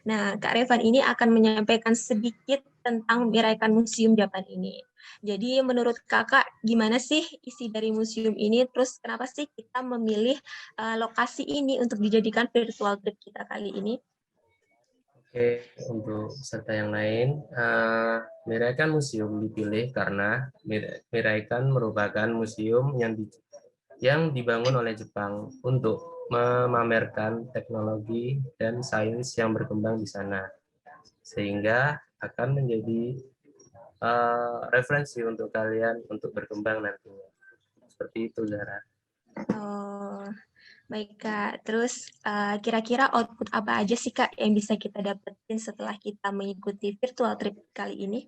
Nah, Kak Revan ini akan menyampaikan sedikit tentang Miraikan Museum Japan ini. Jadi menurut Kakak, gimana sih isi dari museum ini? Terus kenapa sih kita memilih lokasi ini untuk dijadikan virtual trip kita kali ini? Oke, untuk peserta yang lain, Miraikan Museum dipilih karena Miraikan merupakan museum yang dibangun oleh Jepang untuk memamerkan teknologi dan sains yang berkembang di sana, sehingga akan menjadi referensi untuk kalian untuk berkembang nantinya. Seperti itu, Zara. Oh, baik Kak. Terus kira-kira output apa aja sih Kak yang bisa kita dapetin setelah kita mengikuti virtual trip kali ini?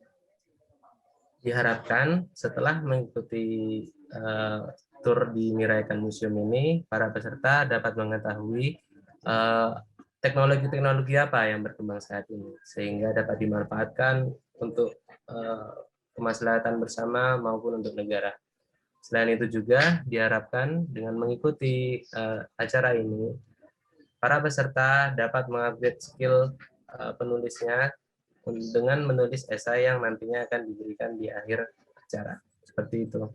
Diharapkan setelah mengikuti tur di Miraikan Museum ini, para peserta dapat mengetahui teknologi-teknologi apa yang berkembang saat ini, sehingga dapat dimanfaatkan untuk kemaslahatan bersama maupun untuk negara. Selain itu juga diharapkan dengan mengikuti acara ini, para peserta dapat mengupgrade skill penulisnya dengan menulis esai yang nantinya akan diberikan di akhir acara. Seperti itu.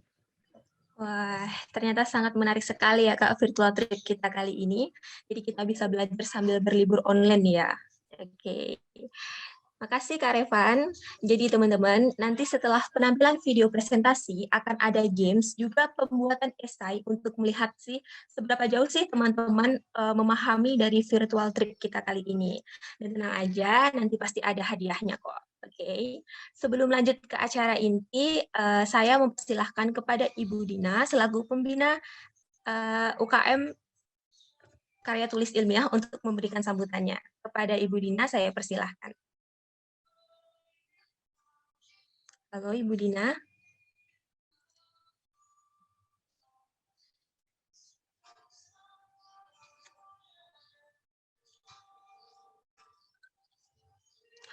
Wah, ternyata sangat menarik sekali ya Kak virtual trip kita kali ini. Jadi kita bisa belajar sambil berlibur online ya. Oke. Makasih Kak Revan. Jadi teman-teman, nanti setelah penampilan video presentasi akan ada games juga pembuatan esai untuk melihat sih seberapa jauh sih teman-teman memahami dari virtual trip kita kali ini. Dan tenang aja, nanti pasti ada hadiahnya kok. Oke. Sebelum lanjut ke acara inti, saya mempersilahkan kepada Ibu Dina selaku pembina UKM Karya Tulis Ilmiah untuk memberikan sambutannya. Kepada Ibu Dina saya persilahkan. Halo Ibu Dina.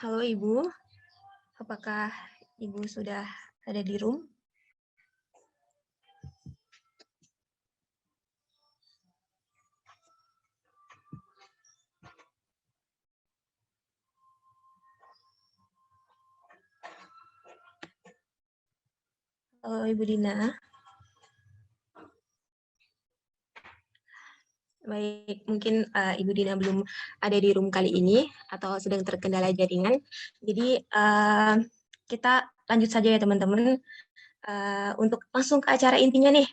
Halo Ibu, apakah Ibu sudah ada di room? Halo Ibu Dina. Baik, mungkin Ibu Dina belum ada di room kali ini atau sedang terkendala jaringan. Jadi kita lanjut saja ya teman-teman. Untuk langsung ke acara intinya nih.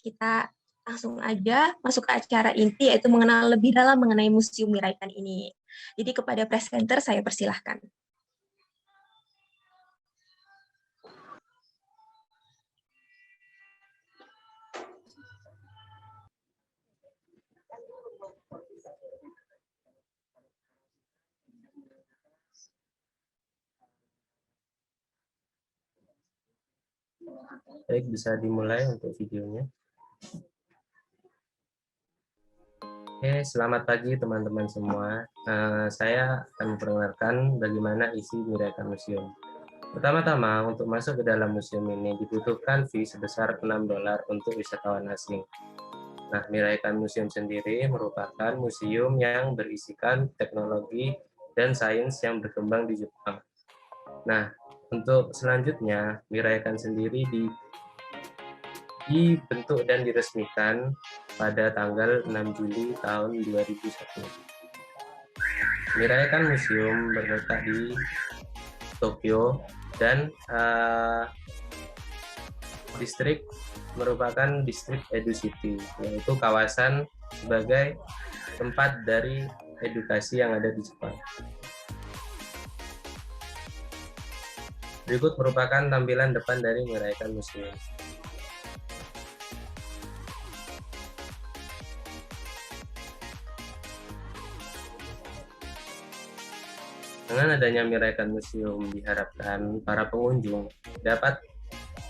Kita langsung aja masuk ke acara inti yaitu mengenal lebih dalam mengenai Museum Miraikan ini. Jadi kepada presenter saya persilahkan. Baik, bisa dimulai untuk videonya. Oke, selamat pagi teman-teman semua. Saya akan memperkenalkan bagaimana isi Miraikan Museum. Pertama-tama, untuk masuk ke dalam museum ini dibutuhkan fee sebesar $6 untuk wisatawan asing. Nah, Miraikan Museum sendiri merupakan museum yang berisikan teknologi dan sains yang berkembang di Jepang. Nah, untuk selanjutnya, Miraikan sendiri dibentuk dan diresmikan pada tanggal 6 Juli tahun 2001. Miraikan Museum berletak di Tokyo dan distrik merupakan distrik Edu City, yaitu kawasan sebagai tempat dari edukasi yang ada di Jepang. Berikut merupakan tampilan depan dari Miraikan Museum. Dengan adanya Miraikan Museum, diharapkan para pengunjung dapat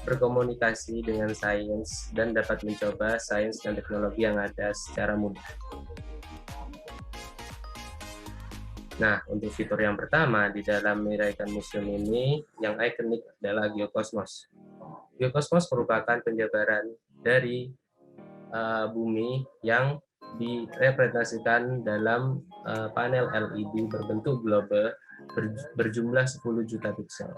berkomunikasi dengan sains dan dapat mencoba sains dan teknologi yang ada secara mudah. Nah, untuk fitur yang pertama di dalam Miraikan Museum ini, yang ikonik adalah Geokosmos. Geokosmos merupakan penjabaran dari bumi yang direpresentasikan dalam panel LED berbentuk globe berjumlah 10 juta piksel.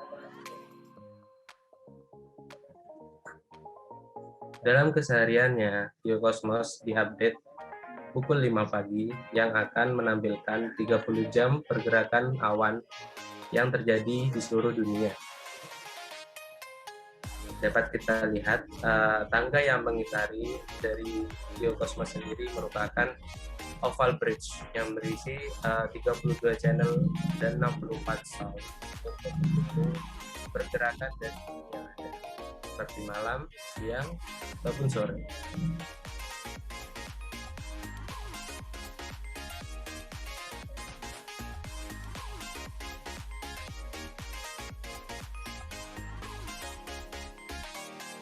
Dalam kesehariannya, Geokosmos diupdate pukul 5 pagi yang akan menampilkan 30 jam pergerakan awan yang terjadi di seluruh dunia. Dapat kita lihat tangga yang mengitari dari Geokosmos sendiri merupakan oval bridge yang berisi 32 channel dan 64 sound untuk mendukung pergerakan dan yang ada seperti malam, siang, ataupun sore.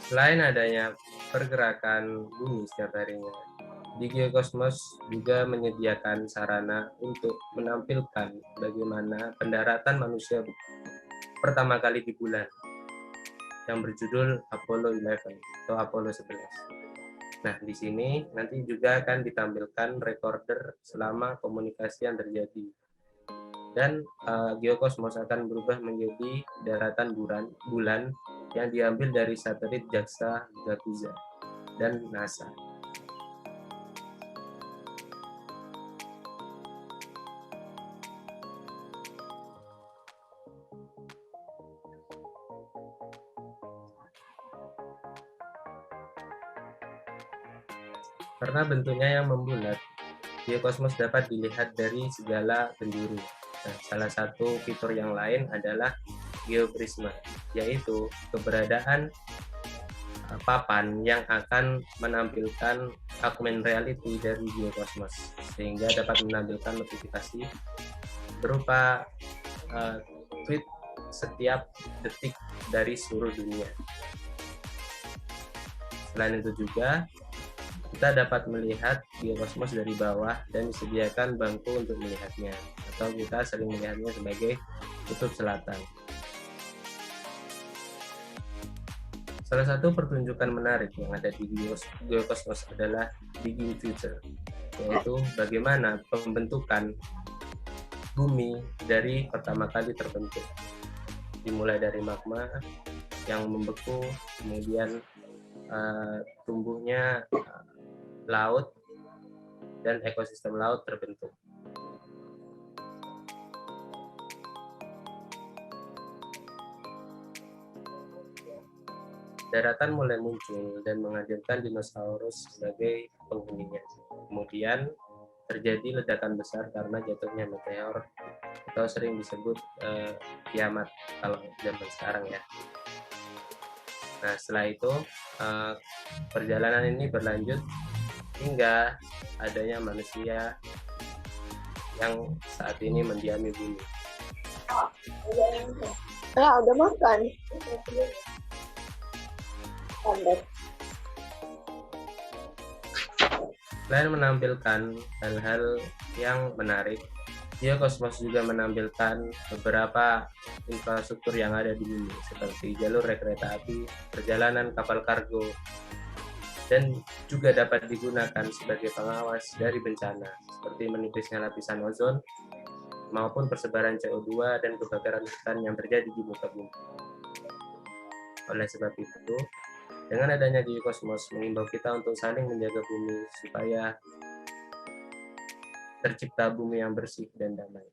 Selain adanya pergerakan bumi setiap harinya, di Geokosmos juga menyediakan sarana untuk menampilkan bagaimana pendaratan manusia pertama kali di bulan yang berjudul Apollo 11 atau Apollo 11. Nah, di sini nanti juga akan ditampilkan recorder selama komunikasi yang terjadi. Dan Geokosmos akan berubah menjadi daratan bulan yang diambil dari satelit JAXA, Garuda, dan NASA. Karena bentuknya yang membulat, Geokosmos dapat dilihat dari segala penjuru. Nah, salah satu fitur yang lain adalah geoprisma, yaitu keberadaan papan yang akan menampilkan augmented reality dari Geokosmos, sehingga dapat menampilkan notifikasi berupa tweet setiap detik dari seluruh dunia. Selain itu juga, kita dapat melihat Geokosmos dari bawah dan disediakan bangku untuk melihatnya, atau kita sering melihatnya sebagai kutub selatan. Salah satu pertunjukan menarik yang ada di Geokosmos adalah Digging Future, yaitu bagaimana pembentukan bumi dari pertama kali terbentuk. Dimulai dari magma yang membeku, kemudian tumbuhnya laut dan ekosistem laut terbentuk. Daratan mulai muncul dan menghadirkan dinosaurus sebagai penghuninya. Kemudian terjadi ledakan besar karena jatuhnya meteor, atau sering disebut kiamat kalau zaman sekarang ya. Nah, setelah itu perjalanan ini berlanjut hingga adanya manusia yang saat ini mendiami bumi. Ya, udah makan. Selain menampilkan hal-hal yang menarik, Geokosmos juga menampilkan beberapa infrastruktur yang ada di bumi, seperti jalur rel kereta api, perjalanan kapal kargo, dan juga dapat digunakan sebagai pengawas dari bencana, seperti menipisnya lapisan ozon, maupun persebaran CO2 dan kebakaran hutan yang terjadi di muka bumi. Oleh sebab itu, dengan adanya Geokosmos mengimbau kita untuk saling menjaga bumi supaya tercipta bumi yang bersih dan damai.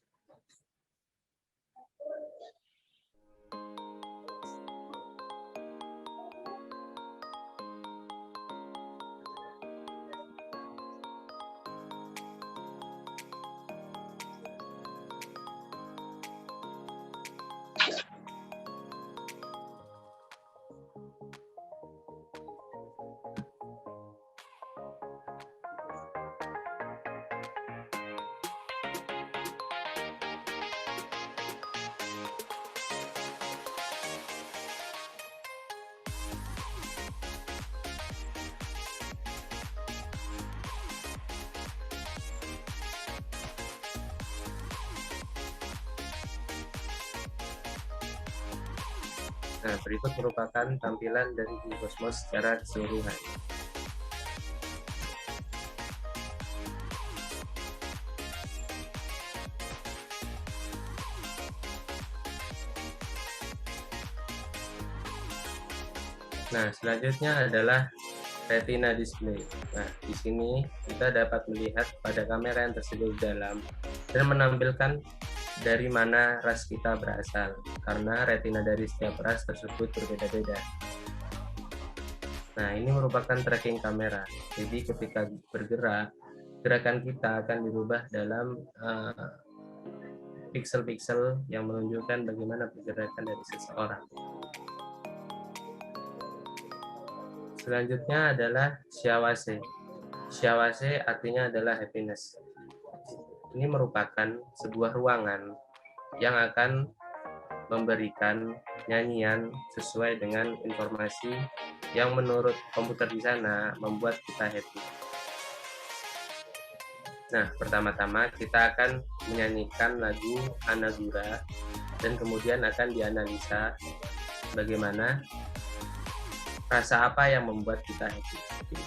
Nah, berikut merupakan tampilan dari Geokosmos secara keseluruhan. Nah, selanjutnya adalah retina display. Nah, di sini kita dapat melihat pada kamera yang tersedia di dalam dan menampilkan dari mana ras kita berasal, karena retina dari setiap ras tersebut berbeda-beda. Nah, ini merupakan tracking kamera. Jadi ketika bergerak, gerakan kita akan dirubah dalam pixel-pixel yang menunjukkan bagaimana pergerakan dari seseorang. Selanjutnya adalah Shiawase. Shiawase artinya adalah happiness. Ini merupakan sebuah ruangan yang akan memberikan nyanyian sesuai dengan informasi yang menurut komputer di sana membuat kita happy. Nah, pertama-tama kita akan menyanyikan lagu Anagura dan kemudian akan dianalisa bagaimana rasa apa yang membuat kita happy.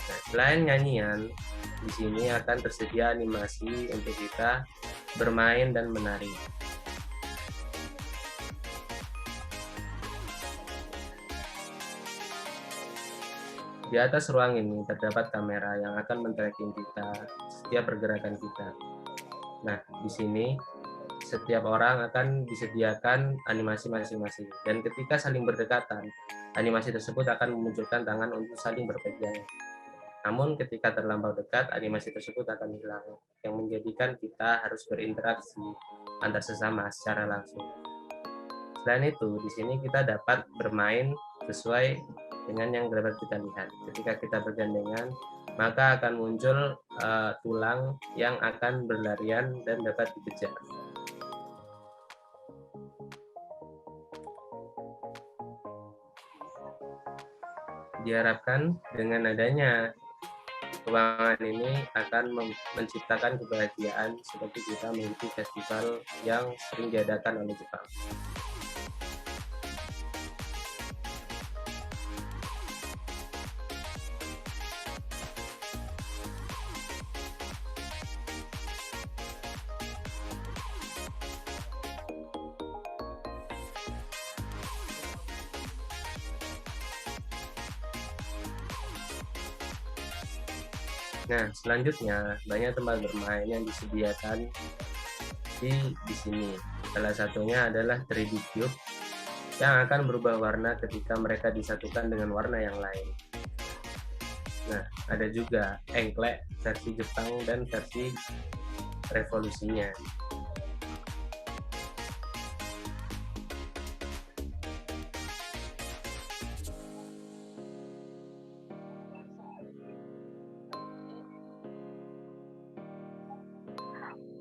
Nah, selain nyanyian, di sini akan tersedia animasi untuk kita bermain dan menari. Di atas ruang ini terdapat kamera yang akan men-tracking kita setiap pergerakan kita. Nah, di sini setiap orang akan disediakan animasi masing-masing, dan ketika saling berdekatan, animasi tersebut akan memunculkan tangan untuk saling berpegang. Namun ketika terlampau dekat, animasi tersebut akan hilang, yang menjadikan kita harus berinteraksi antar sesama secara langsung. Selain itu, di sini kita dapat bermain sesuai dengan yang dapat kita lihat. Ketika kita bergandengan, maka akan muncul tulang yang akan berlarian dan dapat dikejar. Diharapkan dengan adanya ruangan ini akan menciptakan kebahagiaan seperti kita mengikuti festival yang sering diadakan oleh Jepang. Nah, selanjutnya banyak tempat bermain yang disediakan di sini. Salah satunya adalah 3D Cube yang akan berubah warna ketika mereka disatukan dengan warna yang lain. Nah, ada juga engklek versi Jepang dan versi revolusinya.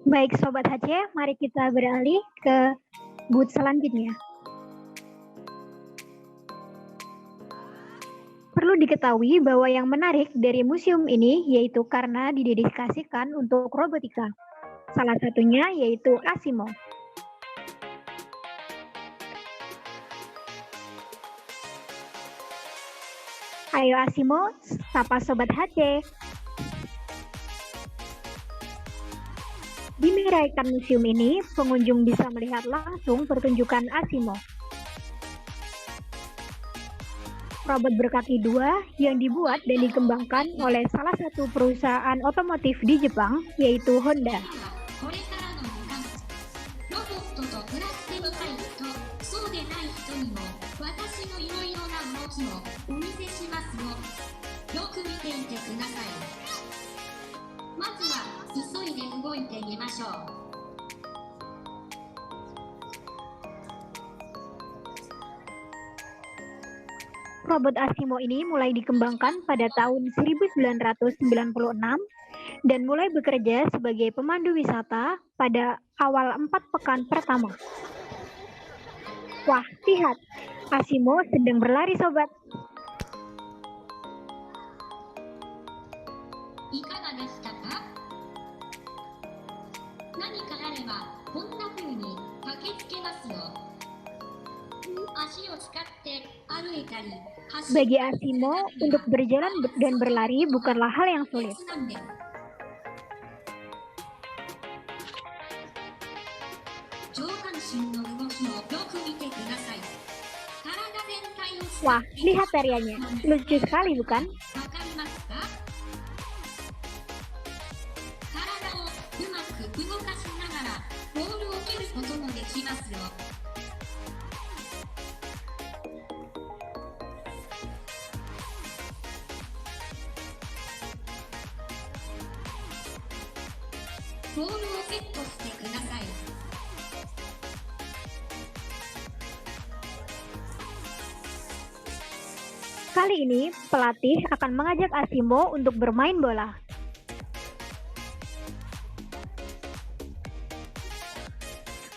Baik Sobat HC, mari kita beralih ke booth selanjutnya. Perlu diketahui bahwa yang menarik dari museum ini yaitu karena didedikasikan untuk robotika. Salah satunya yaitu Asimo. Ayo Asimo, sapa Sobat HC. Di Mirai Kan Museum ini, pengunjung bisa melihat langsung pertunjukan Asimo. Robot berkaki dua yang dibuat dan dikembangkan oleh salah satu perusahaan otomotif di Jepang, yaitu Honda. Robot Asimo ini mulai dikembangkan pada tahun 1996 dan mulai bekerja sebagai pemandu wisata pada awal 4 pekan pertama. Wah, lihat, Asimo sedang berlari sobat. Bagi Asimo, untuk berjalan dan berlari bukanlah hal yang sulit. Wah, lihat tariannya. Lucu sekali, bukan? Kali ini, pelatih akan mengajak Asimo untuk bermain bola.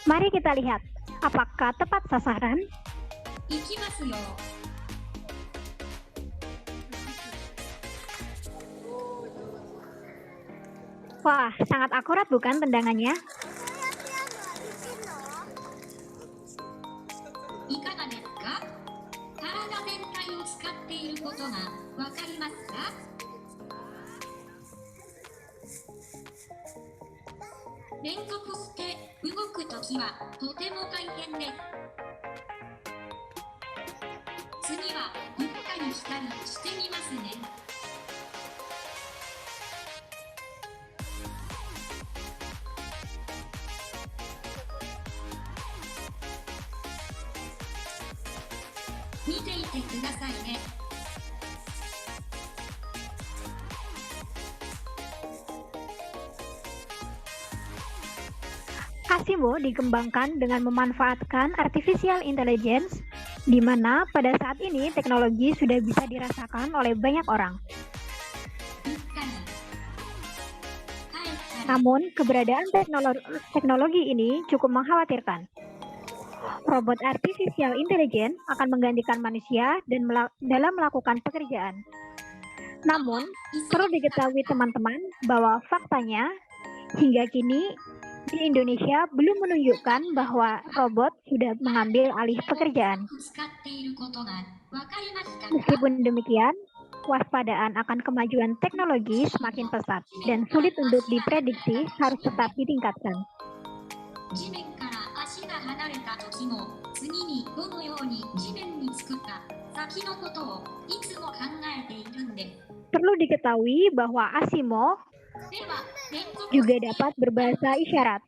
Mari kita lihat, apakah tepat sasaran? Wah, sangat akurat bukan tendangannya? Asimo dikembangkan dengan memanfaatkan artificial intelligence, di mana pada saat ini teknologi sudah bisa dirasakan oleh banyak orang. Namun, keberadaan teknologi ini cukup mengkhawatirkan. Robot artificial intelligence akan menggantikan manusia dalam melakukan pekerjaan. Namun, perlu diketahui teman-teman bahwa faktanya, hingga kini di Indonesia belum menunjukkan bahwa robot sudah mengambil alih pekerjaan. Meskipun demikian, waspadaan akan kemajuan teknologi semakin pesat dan sulit untuk diprediksi harus tetap ditingkatkan. Perlu diketahui bahwa Asimo juga dapat berbahasa isyarat.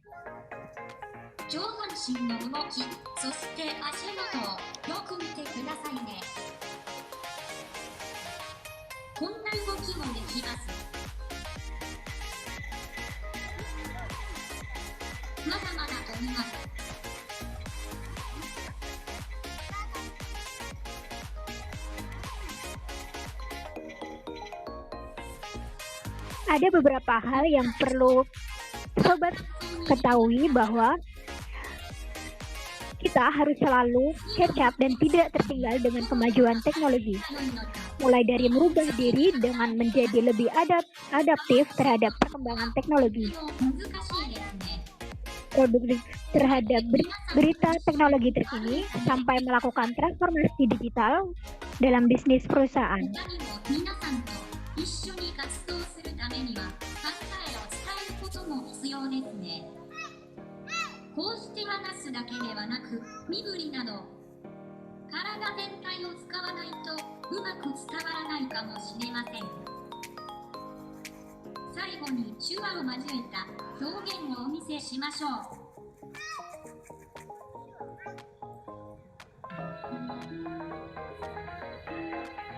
Ada beberapa hal yang perlu sobat ketahui bahwa kita harus selalu catch up dan tidak tertinggal dengan kemajuan teknologi. Mulai dari merubah diri dengan menjadi lebih adaptif terhadap perkembangan teknologi. Produktif terhadap berita teknologi terkini sampai melakukan transformasi digital dalam bisnis perusahaan.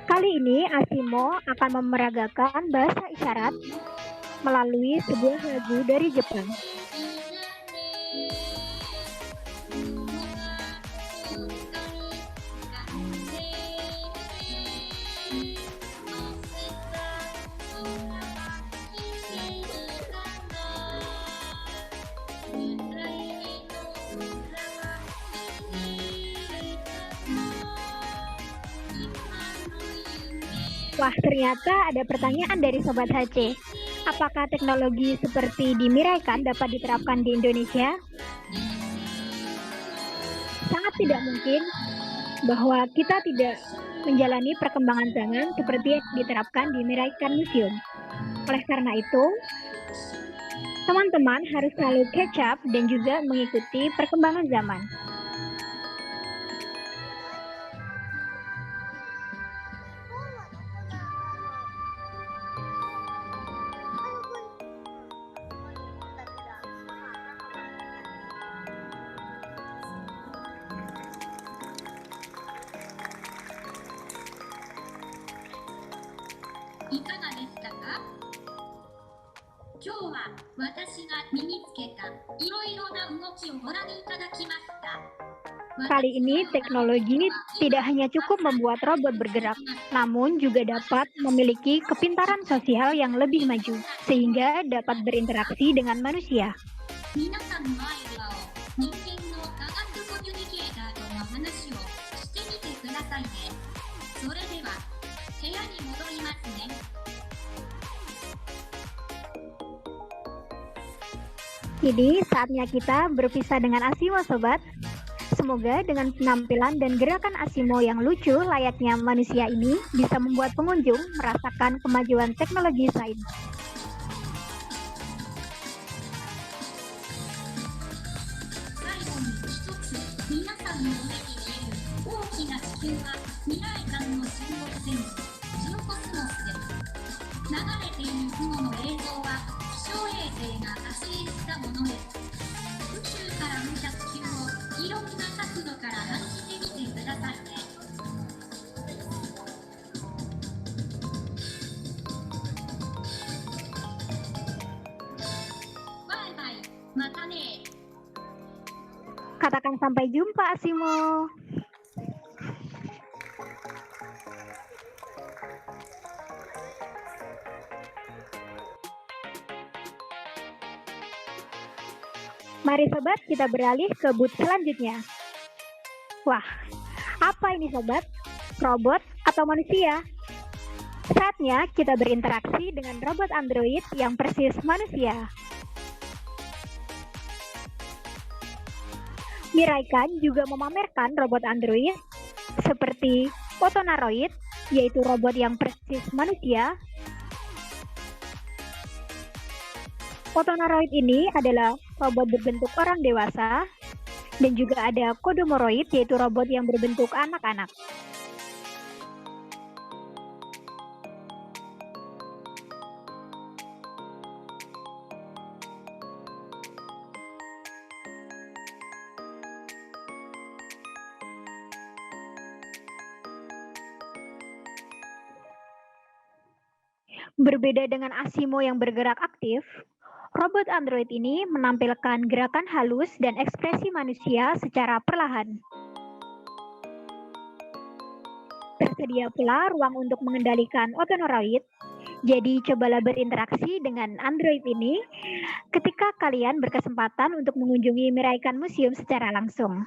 Kali ini Asimo akan memeragakan bahasa isyarat melalui sebuah lagu dari Jepang. Wah, ternyata ada pertanyaan dari Sobat HC. Apakah teknologi seperti di Mirai Kan dapat diterapkan di Indonesia? Sangat tidak mungkin bahwa kita tidak menjalani perkembangan zaman seperti yang diterapkan di Mirai Kan Museum. Oleh karena itu, Teman-teman harus selalu catch up dan juga mengikuti perkembangan zaman. Kali ini teknologi tidak hanya cukup membuat robot bergerak, namun juga dapat memiliki kepintaran sosial yang lebih maju, sehingga dapat berinteraksi dengan manusia. Kini saatnya kita berpisah dengan Asimo Sobat. Semoga dengan penampilan dan gerakan Asimo yang lucu layaknya manusia ini bisa membuat pengunjung merasakan kemajuan teknologi sains. Katakan sampai jumpa, Asimo. Mari sobat, kita beralih ke booth selanjutnya. Wah, apa ini sobat? Robot atau manusia? Saatnya kita berinteraksi dengan robot android yang persis manusia. Miraikan juga memamerkan robot android seperti Otonaroid, yaitu robot yang persis manusia. Otonaroid ini adalah robot berbentuk orang dewasa, dan juga ada Kodomoroid, yaitu robot yang berbentuk anak-anak. Berbeda dengan Asimo yang bergerak aktif, robot android ini menampilkan gerakan halus dan ekspresi manusia secara perlahan. Tersedia pula ruang untuk mengendalikan Otonaroid, jadi cobalah berinteraksi dengan android ini ketika kalian berkesempatan untuk mengunjungi Miraikan Museum secara langsung.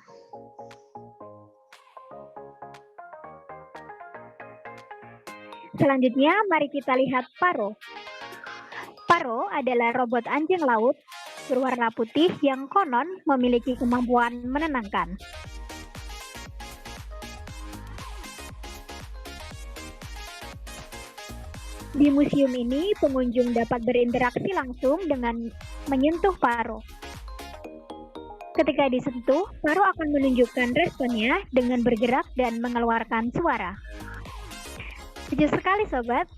Selanjutnya, mari kita lihat Paro. Paro adalah robot anjing laut berwarna putih yang konon memiliki kemampuan menenangkan. Di museum ini, pengunjung dapat berinteraksi langsung dengan menyentuh Paro. Ketika disentuh, Paro akan menunjukkan responnya dengan bergerak dan mengeluarkan suara. Lucu sekali sobat.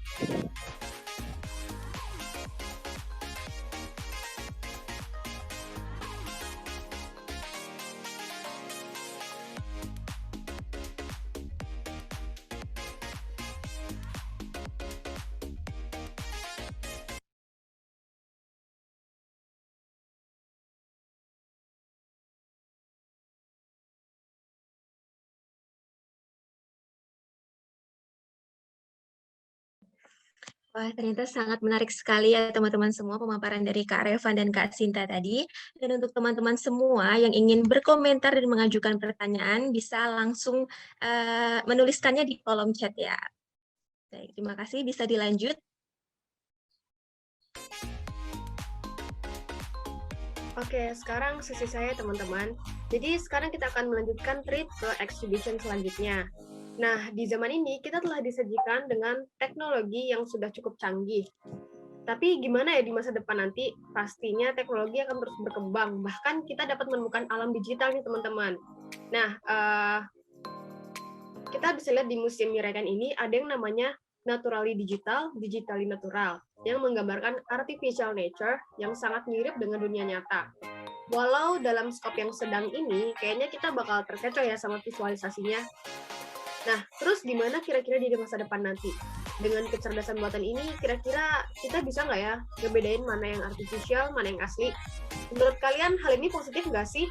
Wah, ternyata sangat menarik sekali ya teman-teman semua pemaparan dari Kak Revan dan Kak Sinta tadi. Dan untuk teman-teman semua yang ingin berkomentar dan mengajukan pertanyaan, bisa langsung menuliskannya di kolom chat ya. Baik, terima kasih. Bisa dilanjut. Oke, sekarang sesi saya teman-teman. Jadi sekarang kita akan melanjutkan trip ke exhibition selanjutnya. Nah, di zaman ini kita telah disajikan dengan teknologi yang sudah cukup canggih. Tapi gimana ya di masa depan nanti? Pastinya teknologi akan terus berkembang. Bahkan kita dapat menemukan alam digital nih teman-teman. Nah, kita bisa lihat di Museum Mirekan ini ada yang namanya Naturally Digital, Digitally Natural, yang menggambarkan artificial nature yang sangat mirip dengan dunia nyata. Walau dalam skop yang sedang ini, kayaknya kita bakal terkecoh ya sama visualisasinya. Nah, terus gimana kira-kira di masa depan nanti? Dengan kecerdasan buatan ini, kira-kira kita bisa nggak ya ngebedain mana yang artificial, mana yang asli? Menurut kalian hal ini positif nggak sih?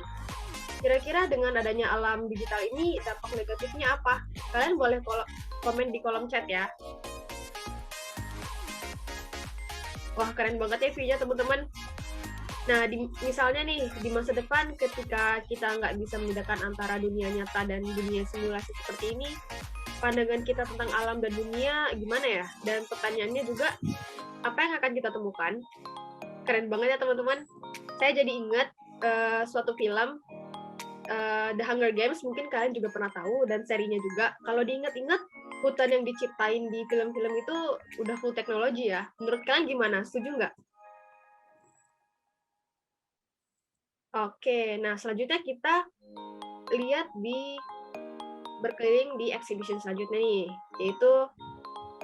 Kira-kira dengan adanya alam digital ini, dampak negatifnya apa? Kalian boleh komen di kolom chat ya. Wah, keren banget ya view-nya teman-teman. Nah, misalnya nih, di masa depan ketika kita nggak bisa membedakan antara dunia nyata dan dunia simulasi seperti ini, pandangan kita tentang alam dan dunia gimana ya? Dan pertanyaannya juga, apa yang akan kita temukan? Keren banget ya teman-teman. Saya jadi ingat suatu film, The Hunger Games, mungkin kalian juga pernah tahu, dan serinya juga. Kalau diingat-ingat, hutan yang diciptain di film-film itu udah full teknologi ya. Menurut kalian gimana? Setuju nggak? Oke, nah selanjutnya kita lihat berkeliling di exhibition selanjutnya nih, yaitu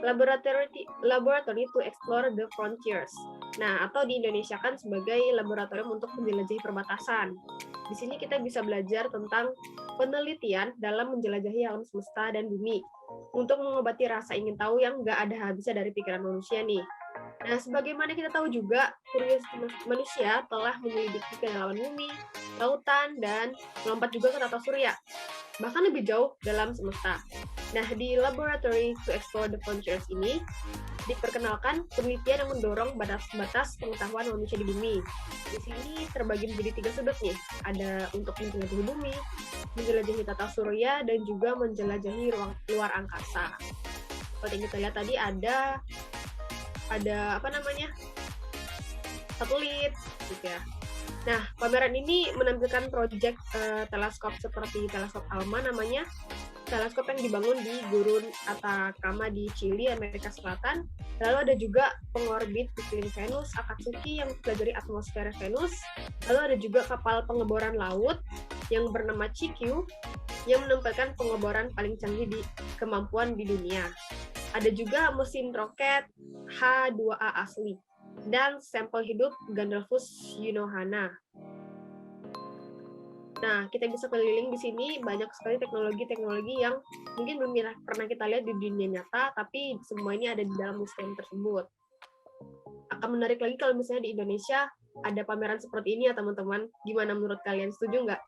Laboratory to Explore the Frontiers. Nah, atau diindonesiakan sebagai laboratorium untuk menjelajahi perbatasan. Di sini kita bisa belajar tentang penelitian dalam menjelajahi alam semesta dan bumi untuk mengobati rasa ingin tahu yang nggak ada habisnya dari pikiran manusia nih. Nah, sebagaimana kita tahu juga, kuriositas manusia telah menyelidiki kedalaman bumi, lautan, dan melompat juga ke tata surya, bahkan lebih jauh dalam semesta. Nah, di Laboratory to Explore the Frontiers ini, diperkenalkan penelitian yang mendorong batas-batas pengetahuan manusia di bumi. Di sini terbagi menjadi 3 sudut nih, ada untuk menjelajahi bumi, menjelajahi tata surya, dan juga menjelajahi ruang luar angkasa. Seperti yang kita lihat tadi ada satelit gitu ya. Nah, pameran ini menampilkan proyek teleskop seperti teleskop ALMA namanya, teleskop yang dibangun di gurun Atacama di Chili, Amerika Selatan. Lalu ada juga pengorbit di sekeliling Venus, Akatsuki yang mempelajari atmosfer Venus. Lalu ada juga kapal pengeboran laut yang bernama CQ yang menampilkan pengeboran paling canggih di kemampuan di dunia. Ada juga mesin roket H2A asli dan sampel hidup Gandalfus Yunohana. Nah, kita bisa keliling di sini, banyak sekali teknologi-teknologi yang mungkin belum pernah kita lihat di dunia nyata, tapi semua ini ada di dalam museum tersebut. Akan menarik lagi kalau misalnya di Indonesia ada pameran seperti ini ya teman-teman. Gimana menurut kalian, setuju nggak?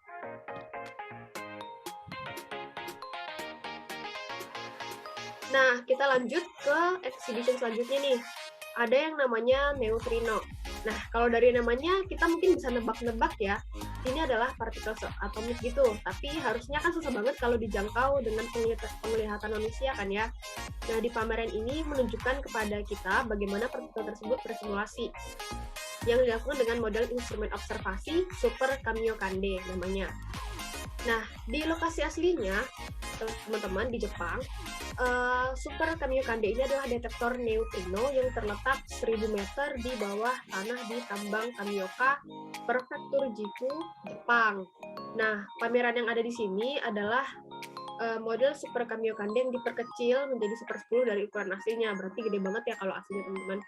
Nah, kita lanjut ke exhibition selanjutnya nih. Ada yang namanya neutrino. Nah, kalau dari namanya kita mungkin bisa nebak-nebak ya. Ini adalah partikel atomis gitu, tapi harusnya kan susah banget kalau dijangkau dengan penglihatan manusia kan ya. Nah, di pameran ini menunjukkan kepada kita bagaimana partikel tersebut bersimulasi yang dilakukan dengan model instrumen observasi Super Kamiokande namanya. Nah, di lokasi aslinya, teman-teman, di Jepang, Super Kamiokande ini adalah detektor neutrino yang terletak 1000 meter di bawah tanah di tambang Kamioka, Prefektur Gifu, Jepang. Nah, pameran yang ada di sini adalah model Super Kamiokande yang diperkecil menjadi 1/10 dari ukuran aslinya. Berarti gede banget ya kalau aslinya, teman-teman.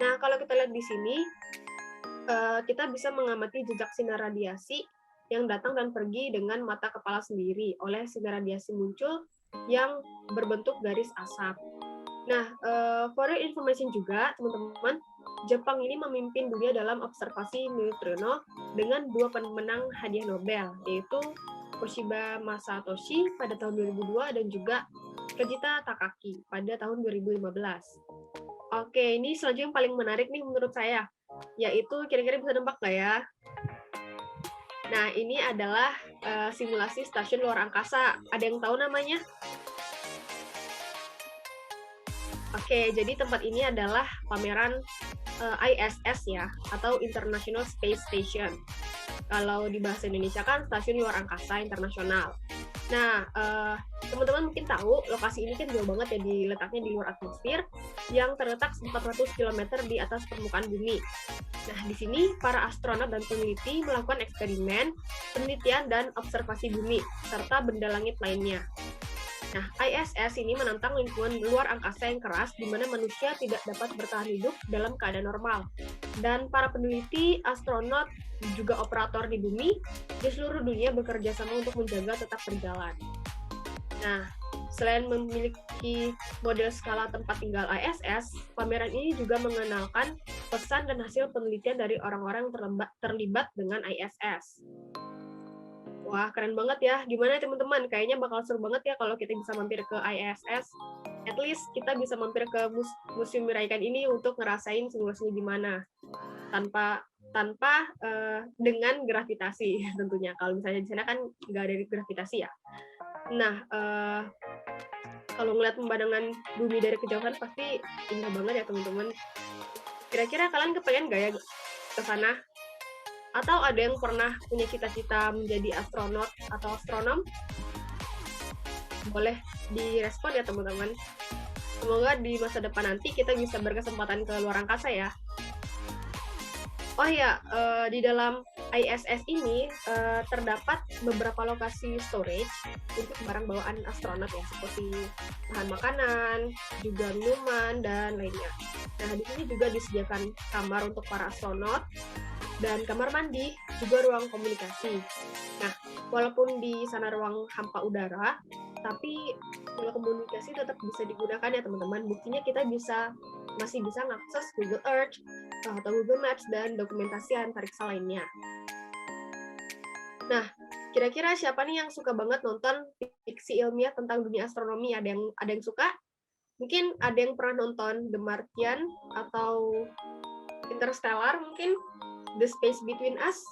Nah, kalau kita lihat di sini, kita bisa mengamati jejak sinar radiasi yang datang dan pergi dengan mata kepala sendiri oleh sinar radiasi muncul yang berbentuk garis asap. Nah, for your information juga, teman-teman, Jepang ini memimpin dunia dalam observasi neutrino dengan 2 pemenang hadiah Nobel, yaitu Toshiba Masatoshi pada tahun 2002 dan juga Kejita Takaki pada tahun 2015. Oke, ini selanjutnya yang paling menarik nih menurut saya, yaitu kira-kira bisa nebak nggak ya? Nah, ini adalah simulasi stasiun luar angkasa. Ada yang tahu namanya? Oke, jadi tempat ini adalah pameran ISS ya, atau International Space Station. Kalau di bahasa Indonesia kan Stasiun Luar Angkasa Internasional. Nah, teman-teman mungkin tahu lokasi ini kan jauh banget ya, diletaknya di luar atmosfer yang terletak 400 km di atas permukaan bumi. Nah, di sini para astronot dan peneliti melakukan eksperimen, penelitian, dan observasi bumi, serta benda langit lainnya. Nah, ISS ini menantang lingkungan luar angkasa yang keras, di mana manusia tidak dapat bertahan hidup dalam keadaan normal. Dan para peneliti, astronot, juga operator di bumi, di seluruh dunia bekerja sama untuk menjaga tetap berjalan. Nah, selain memiliki model skala tempat tinggal ISS, pameran ini juga mengenalkan pesan dan hasil penelitian dari orang-orang terlibat dengan ISS. Wah, keren banget ya. Gimana teman-teman? Kayaknya bakal seru banget ya kalau kita bisa mampir ke ISS. At least kita bisa mampir ke Museum Miraikan ini untuk ngerasain simulasinya gimana. Tanpa dengan gravitasi tentunya. Kalau misalnya di sana kan nggak ada gravitasi ya. Nah, kalau ngeliat pemandangan bumi dari kejauhan pasti indah banget ya teman-teman. Kira-kira kalian kepengen nggak ya ke sana? Atau ada yang pernah punya cita-cita menjadi astronot atau astronom? Boleh direspon ya teman-teman. Semoga di masa depan nanti kita bisa berkesempatan ke luar angkasa ya. Oh ya, di dalam ISS ini terdapat beberapa lokasi storage untuk barang bawaan astronot ya, seperti bahan makanan, juga minuman, dan lainnya. Nah, di sini juga disediakan kamar untuk para astronot, dan kamar mandi, juga ruang komunikasi. Nah, walaupun di sana ruang hampa udara, tapi ruang komunikasi tetap bisa digunakan ya teman-teman. Buktinya kita masih bisa mengakses Google Earth atau Google Maps dan dokumentasi antariksa lainnya. Nah, kira-kira siapa nih yang suka banget nonton fiksi ilmiah tentang dunia astronomi? Ada yang suka? Mungkin ada yang pernah nonton The Martian atau Interstellar mungkin? The Space Between Us,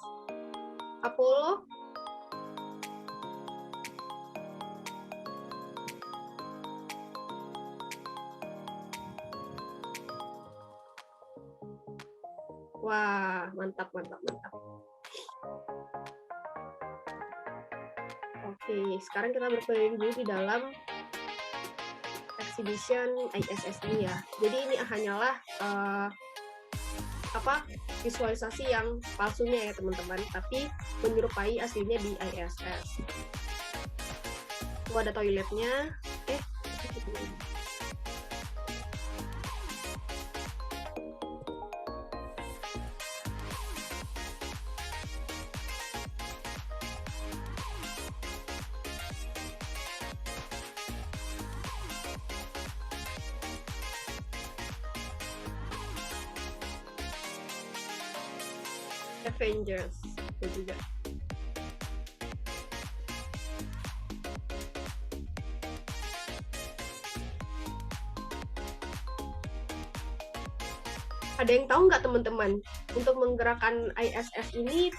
Apollo. Wah, mantap. Oke, sekarang kita berkeliling dulu di dalam exhibition ISS ini ya. Jadi ini hanyalah visualisasi yang palsunya ya teman-teman, tapi menyerupai aslinya di ISS. Ada toiletnya. Avengers itu juga. Ada yang tahu nggak teman-teman, untuk menggerakkan ISS ini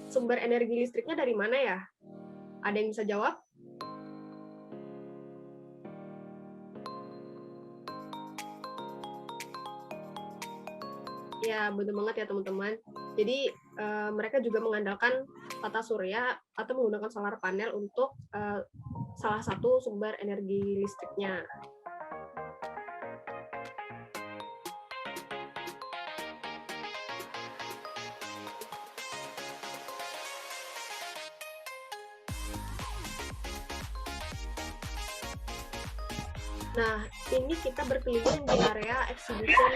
sumber energi listriknya dari mana ya? Ada yang bisa jawab? Ya, benar banget ya teman-teman. Jadi mereka juga mengandalkan tata surya atau menggunakan solar panel untuk salah satu sumber energi listriknya. Nah, ini kita berkeliling di area exhibition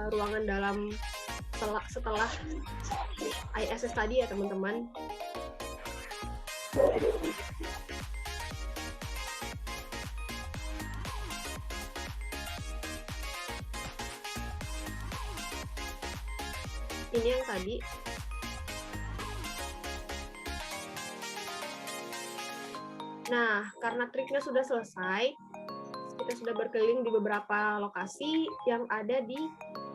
ruangan dalam setelah ISS tadi ya teman-teman. Ini yang tadi. Nah, karena triknya sudah selesai, kita sudah berkeliling di beberapa lokasi yang ada di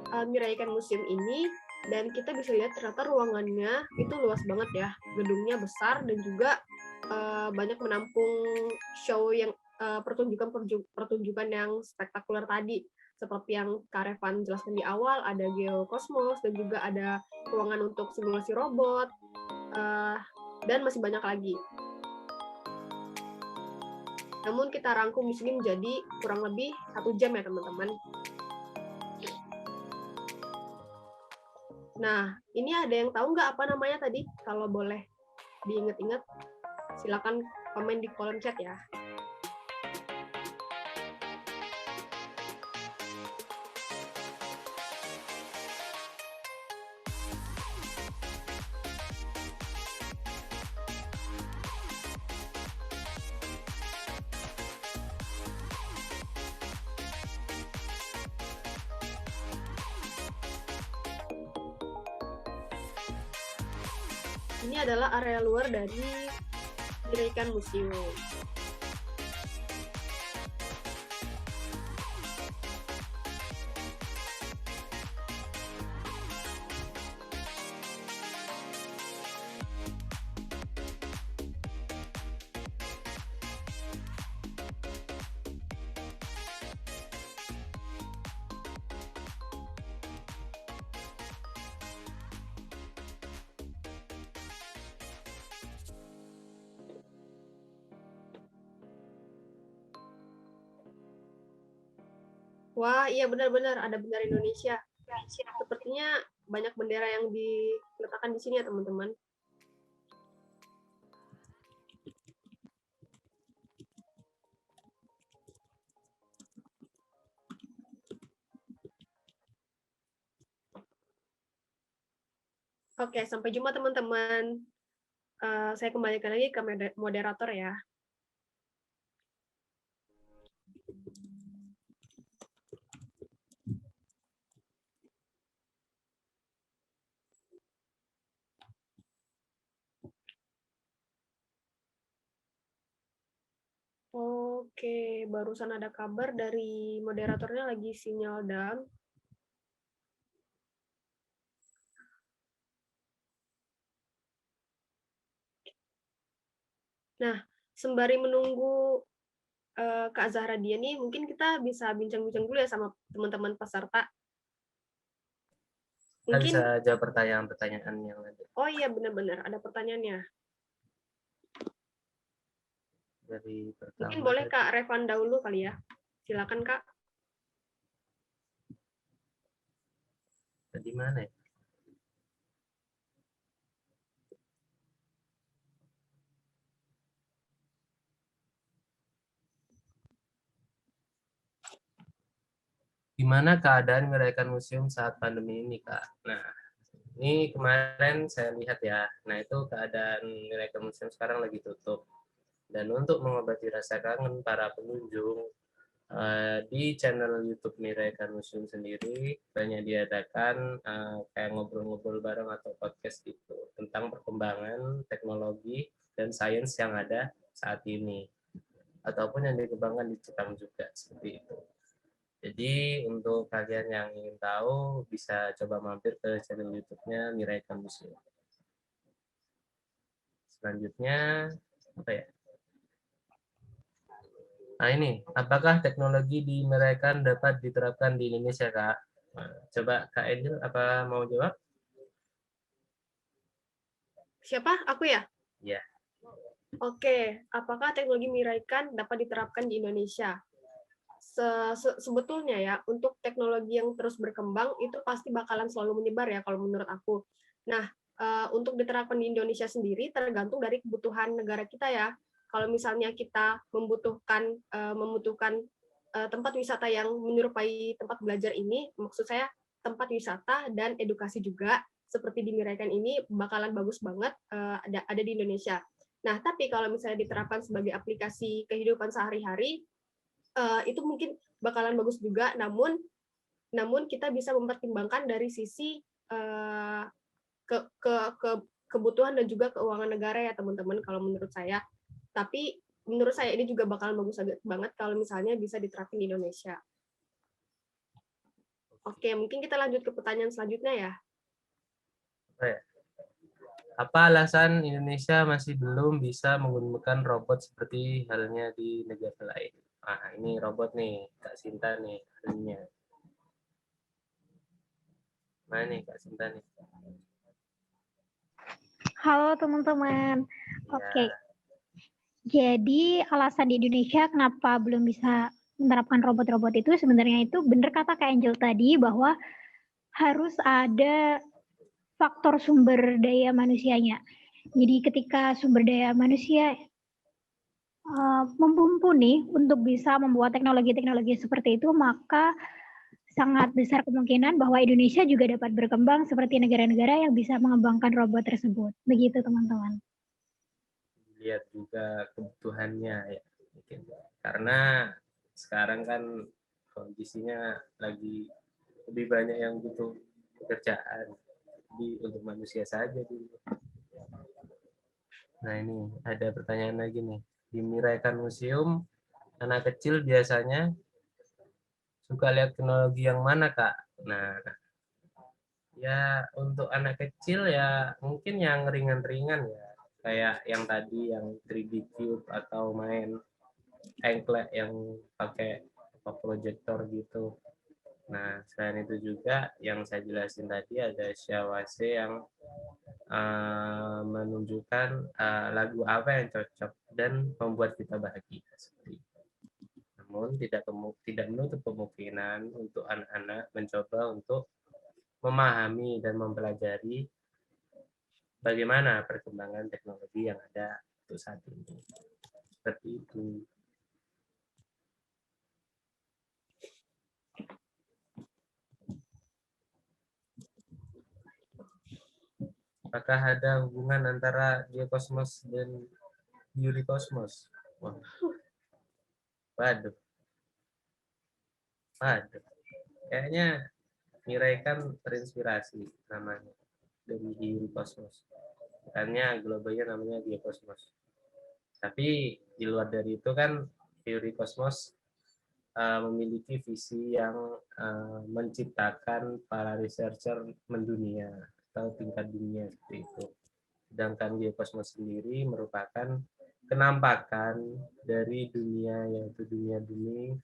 Miraikan Museum ini, dan kita bisa lihat ternyata ruangannya itu luas banget ya. Gedungnya besar dan juga banyak menampung show yang pertunjukan yang spektakuler tadi. Seperti yang Kak Revan jelaskan di awal, ada geokosmos dan juga ada ruangan untuk simulasi robot. dan masih banyak lagi. Namun kita rangkum di sini menjadi kurang lebih 1 jam ya teman-teman. Nah, ini ada yang tahu nggak apa namanya tadi? Kalau boleh diingat-ingat, silakan komen di kolom chat ya. Ini adalah area luar dari Miraikan Museum. Wah, iya benar-benar ada bendera Indonesia. Sepertinya banyak bendera yang diletakkan di sini ya teman-teman. Oke, sampai jumpa teman-teman. Saya kembalikan lagi ke moderator ya. Oke, barusan ada kabar dari moderatornya lagi sinyal down. Nah, sembari menunggu Kak Zahra dia nih, mungkin kita bisa bincang-bincang dulu ya sama teman-teman peserta. Kita Mungkin, bisa jawab pertanyaan-pertanyaan yang ada oh iya benar-benar ada pertanyaannya. dari pertama. Mungkin boleh Kak Revan dahulu kali ya. Silakan Kak. Di mana ya? Gimana keadaan Miraikan Museum saat pandemi ini, Kak? Nah, ini kemarin saya lihat ya. Nah, itu keadaan Miraikan Museum sekarang lagi tutup. Dan untuk mengobati rasa kangen para pengunjung, di channel YouTube Miraikan Museum sendiri banyak diadakan kayak ngobrol-ngobrol bareng atau podcast gitu tentang perkembangan teknologi dan sains yang ada saat ini ataupun yang dikembangkan di Jepang juga seperti itu. Jadi untuk kalian yang ingin tahu bisa coba mampir ke channel YouTube-nya Miraikan Museum. Selanjutnya apa ya? Nah ini, apakah teknologi di Miraikan dapat diterapkan di Indonesia, Kak? Nah, coba Kak Edil, apa mau jawab? Siapa? Aku ya? Ya. Oke, apakah teknologi Miraikan dapat diterapkan di Indonesia? Sebetulnya ya, untuk teknologi yang terus berkembang itu pasti bakalan selalu menyebar ya kalau menurut aku. Nah, untuk diterapkan di Indonesia sendiri tergantung dari kebutuhan negara kita ya. Kalau misalnya kita membutuhkan tempat wisata yang menyerupai tempat belajar ini, maksud saya tempat wisata dan edukasi juga seperti di Miraikan ini bakalan bagus banget ada di Indonesia. Nah, tapi kalau misalnya diterapkan sebagai aplikasi kehidupan sehari-hari, itu mungkin bakalan bagus juga, namun kita bisa mempertimbangkan dari sisi kebutuhan dan juga keuangan negara ya teman-teman kalau menurut saya. Tapi menurut saya ini juga bakalan bagus banget kalau misalnya bisa diterapkan di Indonesia. Oke, mungkin kita lanjut ke pertanyaan selanjutnya ya. Apa alasan Indonesia masih belum bisa menggunakan robot seperti halnya di negara lain? Nah, ini robot nih, Kak Sinta nih, ahlinya. Mana nih Kak Sinta nih? Halo teman-teman. Ya. Oke. Jadi alasan di Indonesia kenapa belum bisa menerapkan robot-robot itu sebenarnya itu benar kata Kak Angel tadi bahwa harus ada faktor sumber daya manusianya. Jadi ketika sumber daya manusia mumpuni untuk bisa membuat teknologi-teknologi seperti itu, maka sangat besar kemungkinan bahwa Indonesia juga dapat berkembang seperti negara-negara yang bisa mengembangkan robot tersebut. Begitu teman-teman. Lihat juga kebutuhannya ya mungkin. Karena sekarang kan kondisinya lagi lebih banyak yang butuh pekerjaan untuk manusia saja dulu. Nah ini ada pertanyaan lagi nih. Di Miraikan Museum, anak kecil biasanya suka lihat teknologi yang mana, Kak? Nah, ya untuk anak kecil ya mungkin yang ringan-ringan ya. Kayak yang tadi yang 3D Cube atau main engklek yang pakai proyektor gitu. Nah, selain itu juga yang saya jelasin tadi ada Xiaowace yang menunjukkan lagu apa yang cocok dan membuat kita bahagia seperti itu. Namun tidak menutup kemungkinan untuk anak-anak mencoba untuk memahami dan mempelajari bagaimana perkembangan teknologi yang ada untuk saat ini. Seperti itu. Apakah ada hubungan antara geokosmos dan Eurykosmos? Wah. Waduh. Waduh. Kayaknya Mirai kan terinspirasi namanya dari Eurykosmos. Makanya globalnya namanya geokosmos. Tapi di luar dari itu kan Eurykosmos memiliki visi yang menciptakan para researcher mendunia atau tingkat dunia seperti itu. Sedangkan geokosmos sendiri merupakan kenampakan dari dunia yaitu dunia bumi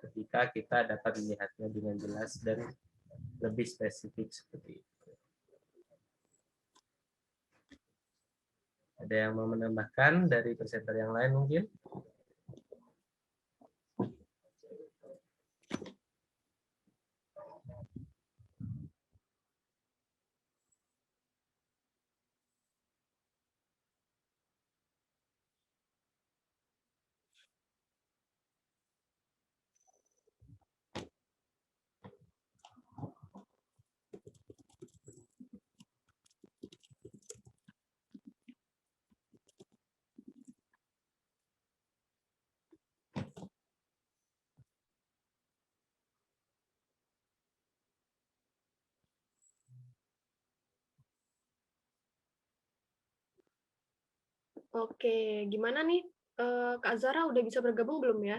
ketika kita dapat melihatnya dengan jelas dan lebih spesifik seperti itu. Ada yang mau menambahkan dari presenter yang lain mungkin? Oke, gimana nih? Kak Zara udah bisa bergabung belum ya?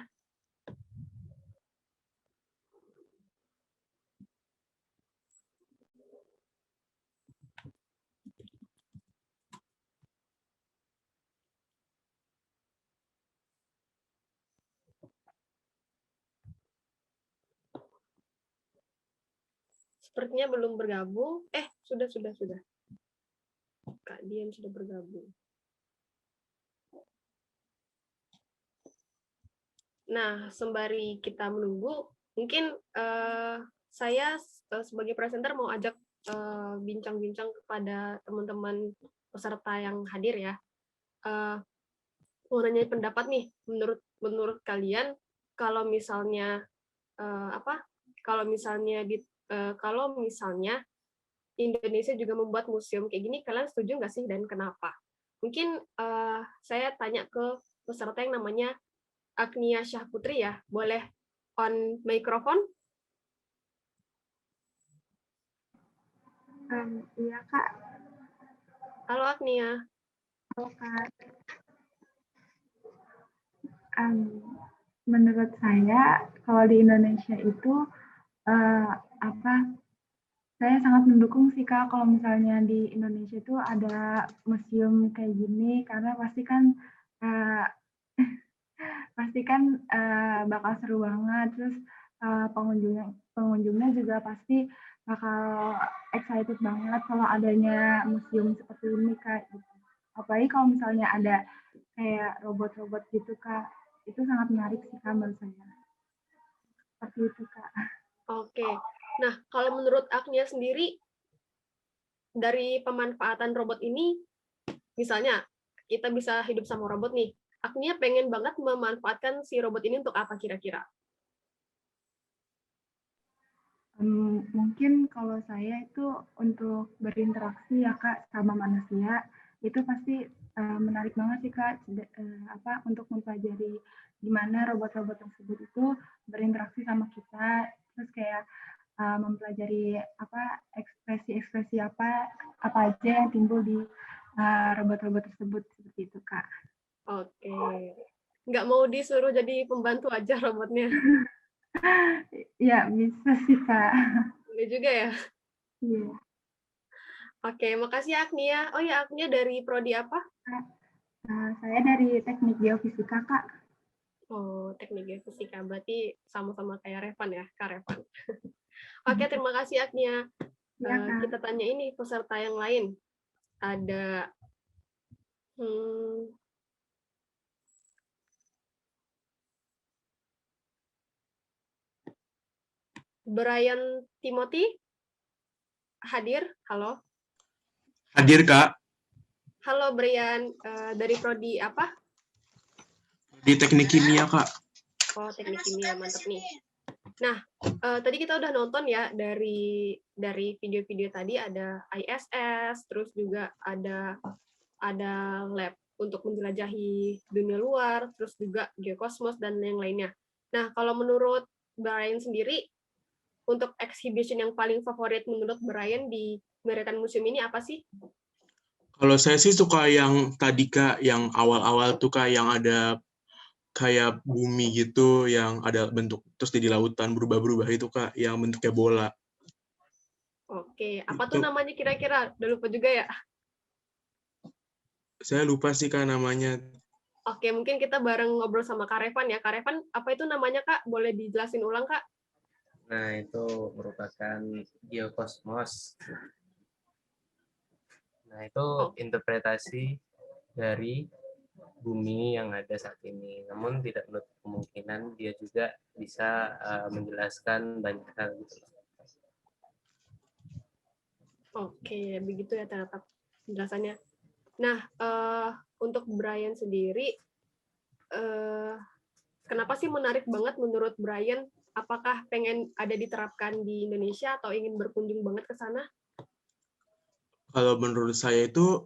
Sepertinya belum bergabung. Sudah. Kak Dian sudah bergabung. Nah, sembari kita menunggu, mungkin saya sebagai presenter mau ajak bincang-bincang kepada teman-teman peserta yang hadir ya. Mau nanya pendapat nih, menurut kalian kalau misalnya kalau misalnya Indonesia juga membuat museum kayak gini, kalian setuju nggak sih dan kenapa? Mungkin saya tanya ke peserta yang namanya Agnia Syahputri ya, boleh on microphone? Iya Kak. Halo Agnia. Halo Kak. Menurut saya kalau di Indonesia itu saya sangat mendukung sih Kak kalau misalnya di Indonesia itu ada museum kayak gini karena pasti kan bakal seru banget. Terus pengunjungnya juga pasti bakal excited banget kalau adanya museum seperti ini Kak. Gitu. Apalagi kalau misalnya ada kayak robot-robot gitu Kak, itu sangat menarik sih Kak menurut saya. Seperti itu Kak. Oke. Nah, kalau menurut Agnia sendiri, dari pemanfaatan robot ini, misalnya kita bisa hidup sama robot nih, Agnia pengen banget memanfaatkan si robot ini untuk apa kira-kira? Mungkin kalau saya itu untuk berinteraksi ya Kak sama manusia, itu pasti menarik banget sih Kak, untuk mempelajari gimana robot-robot tersebut itu berinteraksi sama kita, terus kayak mempelajari ekspresi-ekspresi apa aja yang timbul di robot-robot tersebut seperti itu Kak. Oke. Nggak mau disuruh jadi pembantu aja robotnya? Ya bisa sih Kak. Boleh juga ya? Iya. Oke, makasih Agnia. Oh ya, Agnia dari prodi apa? Saya dari Teknik Geofisika Kak. Oh, teknik geofisika. Berarti sama-sama kayak Revan ya, Kak Revan. Oke, terima kasih Agnia. Iya Kak. Kita tanya ini peserta yang lain. Ada hmm, Brian Timothy hadir. Halo. Hadir, Kak, Halo Brian, dari prodi apa? di teknik kimia, Kak. Oh, teknik kimia, mantap nih. Nah, tadi kita udah nonton ya dari video-video tadi ada ISS, terus juga ada lab untuk menjelajahi dunia luar, terus juga geokosmos dan yang lainnya. Nah, kalau menurut Brian sendiri, untuk exhibition yang paling favorit menurut Brian di American Museum ini apa sih? Kalau saya sih suka yang tadi, Kak, yang awal-awal tuh, Kak, yang ada kayak bumi gitu, yang ada bentuk, terus di lautan berubah-berubah itu, Kak, yang bentuknya bola. Oke, apa tuh Itu, namanya kira-kira? Udah lupa juga ya? saya lupa sih, Kak, namanya. Oke, mungkin kita bareng ngobrol sama Kak Revan ya. Kak Revan, apa itu namanya, Kak? Boleh dijelasin ulang, Kak? Nah, itu merupakan geokosmos. Nah, itu Oh, interpretasi dari bumi yang ada saat ini. Namun tidak menutup kemungkinan dia juga bisa menjelaskan banyak hal gitu. oke, begitu ya ternyata penjelasannya. Nah, untuk Brian sendiri, kenapa sih menarik banget menurut Brian? Apakah pengen ada diterapkan di Indonesia atau ingin berkunjung banget ke sana? Kalau menurut saya itu,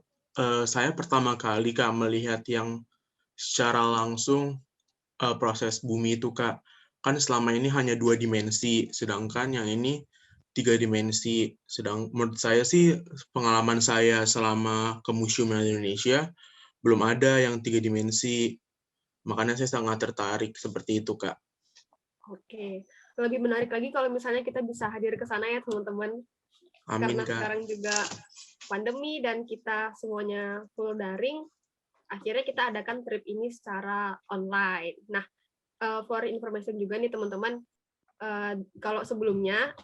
saya pertama kali, Kak, melihat yang secara langsung proses bumi itu, Kak. Kan selama ini hanya 2 dimensi, sedangkan yang ini 3 dimensi. Menurut saya sih, pengalaman saya selama ke museum di Indonesia, belum ada yang 3 dimensi. Makanya saya sangat tertarik seperti itu, Kak. Oke, lebih menarik lagi kalau misalnya kita bisa hadir ke sana ya teman-teman. Amin, Karena Kak. sekarang juga pandemi dan kita semuanya full daring, akhirnya kita adakan trip ini secara online. Nah, for information juga nih teman-teman, kalau sebelumnya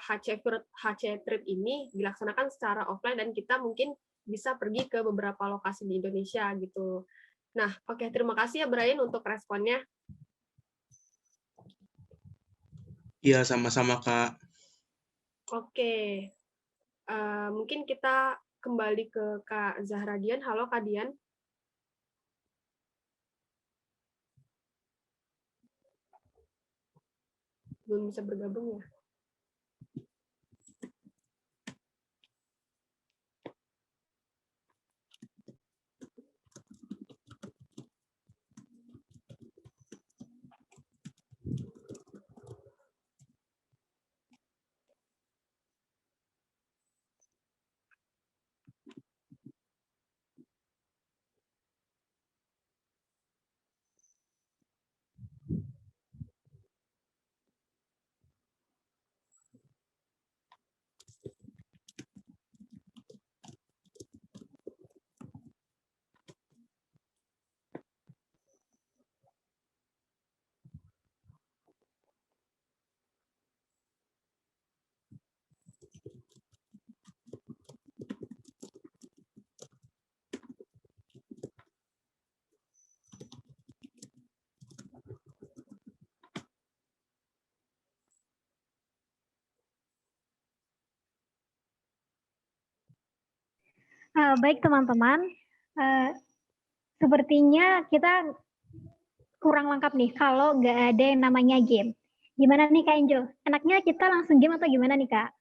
HC Trip ini dilaksanakan secara offline dan kita mungkin bisa pergi ke beberapa lokasi di Indonesia gitu. Nah, oke, terima kasih ya Brian untuk responnya. Iya, sama-sama, Kak. Oke, mungkin kita kembali ke Kak Zahra Dian. Halo Kak Dian. Belum bisa bergabung ya? Baik teman-teman, sepertinya kita kurang lengkap nih kalau nggak ada yang namanya game. Gimana nih Kak Angel? Enaknya kita langsung game atau gimana nih Kak?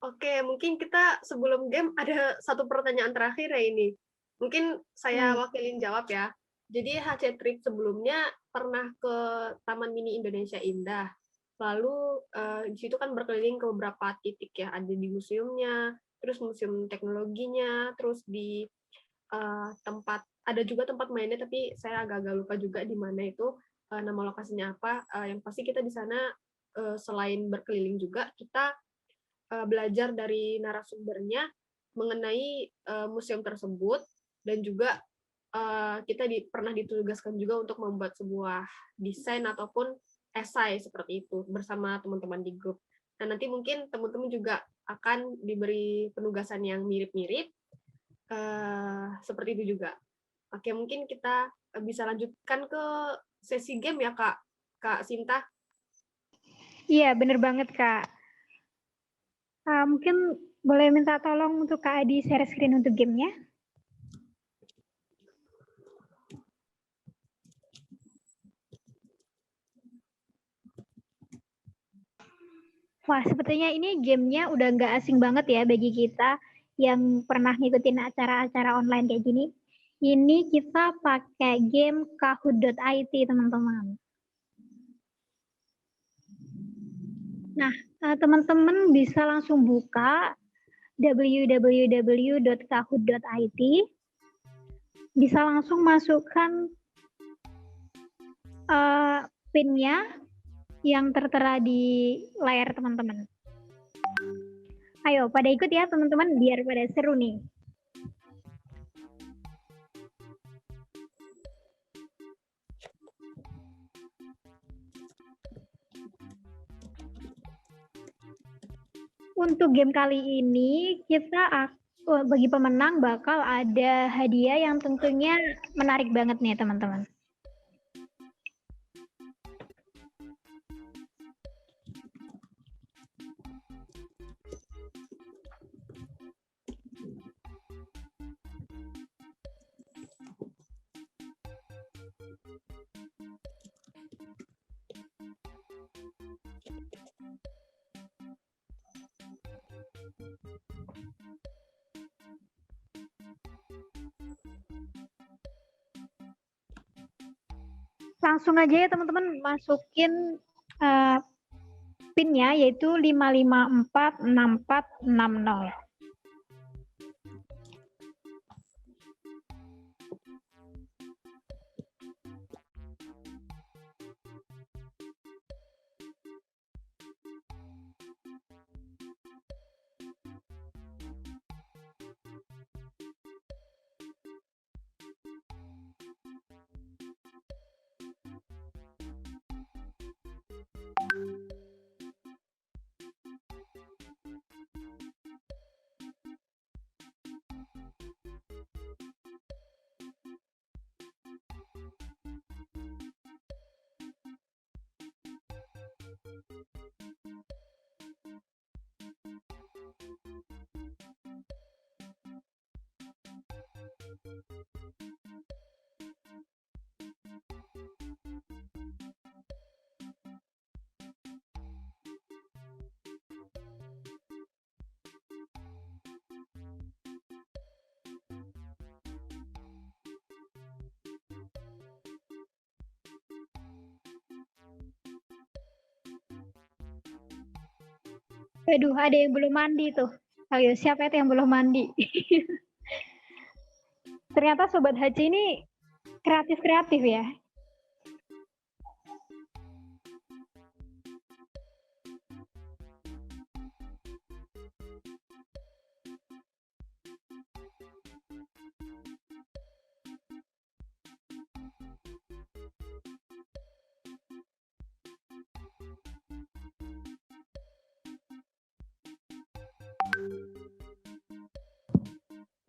Oke, mungkin kita sebelum game ada satu pertanyaan terakhir ya ini. Mungkin saya wakilin jawab ya. Jadi HC Trip sebelumnya pernah ke Taman Mini Indonesia Indah. Lalu di situ kan berkeliling ke beberapa titik ya, ada di museumnya, terus museum teknologinya, terus di tempat ada juga tempat mainnya tapi saya agak-agak lupa juga di mana itu nama lokasinya apa. Yang pasti kita di sana selain berkeliling juga kita belajar dari narasumbernya mengenai museum tersebut dan juga kita pernah ditugaskan juga untuk membuat sebuah desain ataupun esai seperti itu bersama teman-teman di grup. Nah, nanti mungkin teman-teman juga akan diberi penugasan yang mirip-mirip seperti itu juga. Oke, mungkin kita bisa lanjutkan ke sesi game ya, Kak Sinta. Iya, bener banget Kak. Mungkin boleh minta tolong untuk Kak Adi share screen untuk gamenya? Wah, sepertinya ini gamenya udah nggak asing banget ya bagi kita yang pernah ngikutin acara-acara online kayak gini. Ini kita pakai game Kahoot.it, teman-teman. Nah, teman-teman bisa langsung buka www.kahoot.it, bisa langsung masukkan PIN-nya yang tertera di layar teman-teman. Ayo, pada ikut ya teman-teman, biar pada seru nih. Untuk game kali ini, kita bagi pemenang bakal ada hadiah yang tentunya menarik banget nih teman-teman. Langsung aja ya teman-teman masukin PIN-nya yaitu 5546460. Aduh, ada yang belum mandi tuh. Ayo, siapa itu yang belum mandi? Ternyata Sobat Haji ini kreatif-kreatif ya.